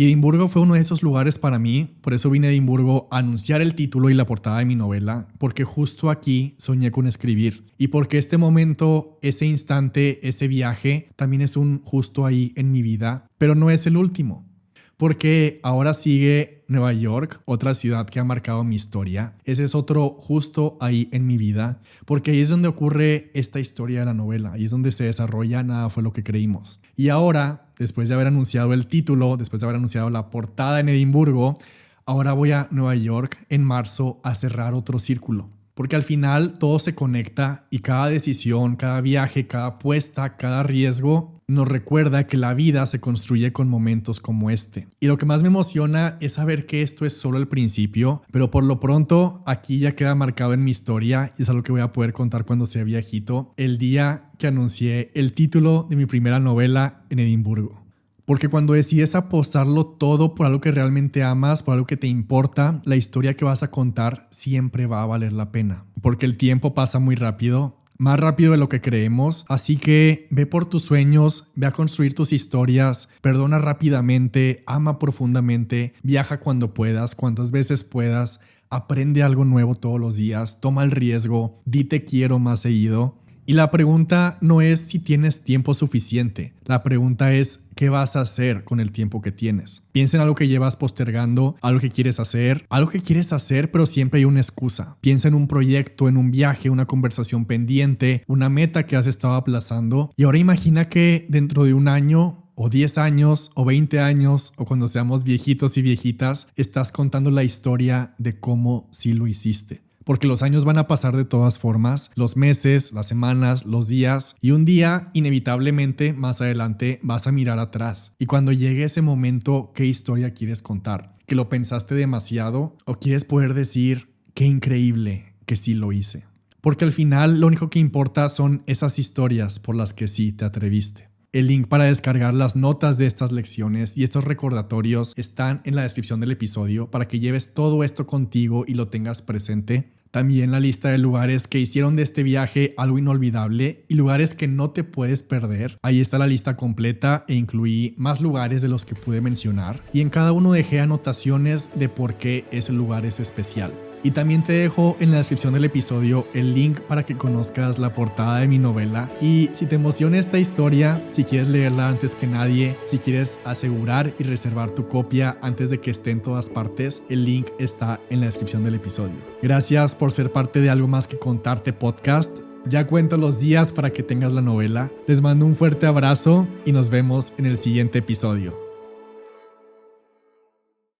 Speaker 1: Y Edimburgo fue uno de esos lugares para mí, por eso vine a Edimburgo a anunciar el título y la portada de mi novela, porque justo aquí soñé con escribir y porque este momento, ese instante, ese viaje también es un justo ahí en mi vida, pero no es el último, porque ahora sigue Nueva York, otra ciudad que ha marcado mi historia. Ese es otro justo ahí en mi vida, porque ahí es donde ocurre esta historia de la novela, ahí es donde se desarrolla Nada fue lo que creímos. Y ahora, después de haber anunciado el título, después de haber anunciado la portada en Edimburgo, ahora voy a Nueva York en marzo a cerrar otro círculo. Porque al final todo se conecta y cada decisión, cada viaje, cada apuesta, cada riesgo nos recuerda que la vida se construye con momentos como este. Y lo que más me emociona es saber que esto es solo el principio, pero por lo pronto aquí ya queda marcado en mi historia y es algo que voy a poder contar cuando sea viejito, el día que anuncié el título de mi primera novela en Edimburgo. Porque cuando decides apostarlo todo por algo que realmente amas, por algo que te importa, la historia que vas a contar siempre va a valer la pena. Porque el tiempo pasa muy rápido, más rápido de lo que creemos. Así que ve por tus sueños, ve a construir tus historias, perdona rápidamente, ama profundamente, viaja cuando puedas, cuantas veces puedas, aprende algo nuevo todos los días, toma el riesgo, di te quiero más seguido. Y la pregunta no es si tienes tiempo suficiente, la pregunta es ¿qué vas a hacer con el tiempo que tienes? Piensa en algo que llevas postergando, algo que quieres hacer pero siempre hay una excusa. Piensa en un proyecto, en un viaje, una conversación pendiente, una meta que has estado aplazando y ahora imagina que dentro de un año o 10 años o 20 años o cuando seamos viejitos y viejitas estás contando la historia de cómo sí lo hiciste. Porque los años van a pasar de todas formas, los meses, las semanas, los días y un día inevitablemente más adelante vas a mirar atrás y cuando llegue ese momento, ¿qué historia quieres contar? ¿Que lo pensaste demasiado o quieres poder decir qué increíble que sí lo hice? Porque al final lo único que importa son esas historias por las que sí te atreviste. El link para descargar las notas de estas lecciones y estos recordatorios están en la descripción del episodio para que lleves todo esto contigo y lo tengas presente. También la lista de lugares que hicieron de este viaje algo inolvidable y lugares que no te puedes perder. Ahí está la lista completa e incluí más lugares de los que pude mencionar y en cada uno dejé anotaciones de por qué ese lugar es especial. Y también te dejo en la descripción del episodio el link para que conozcas la portada de mi novela. Y si te emociona esta historia, si quieres leerla antes que nadie, si quieres asegurar y reservar tu copia antes de que esté en todas partes, el link está en la descripción del episodio. Gracias por ser parte de Algo Más que Contarte podcast. Ya cuento los días para que tengas la novela. Les mando un fuerte abrazo y nos vemos en el siguiente episodio.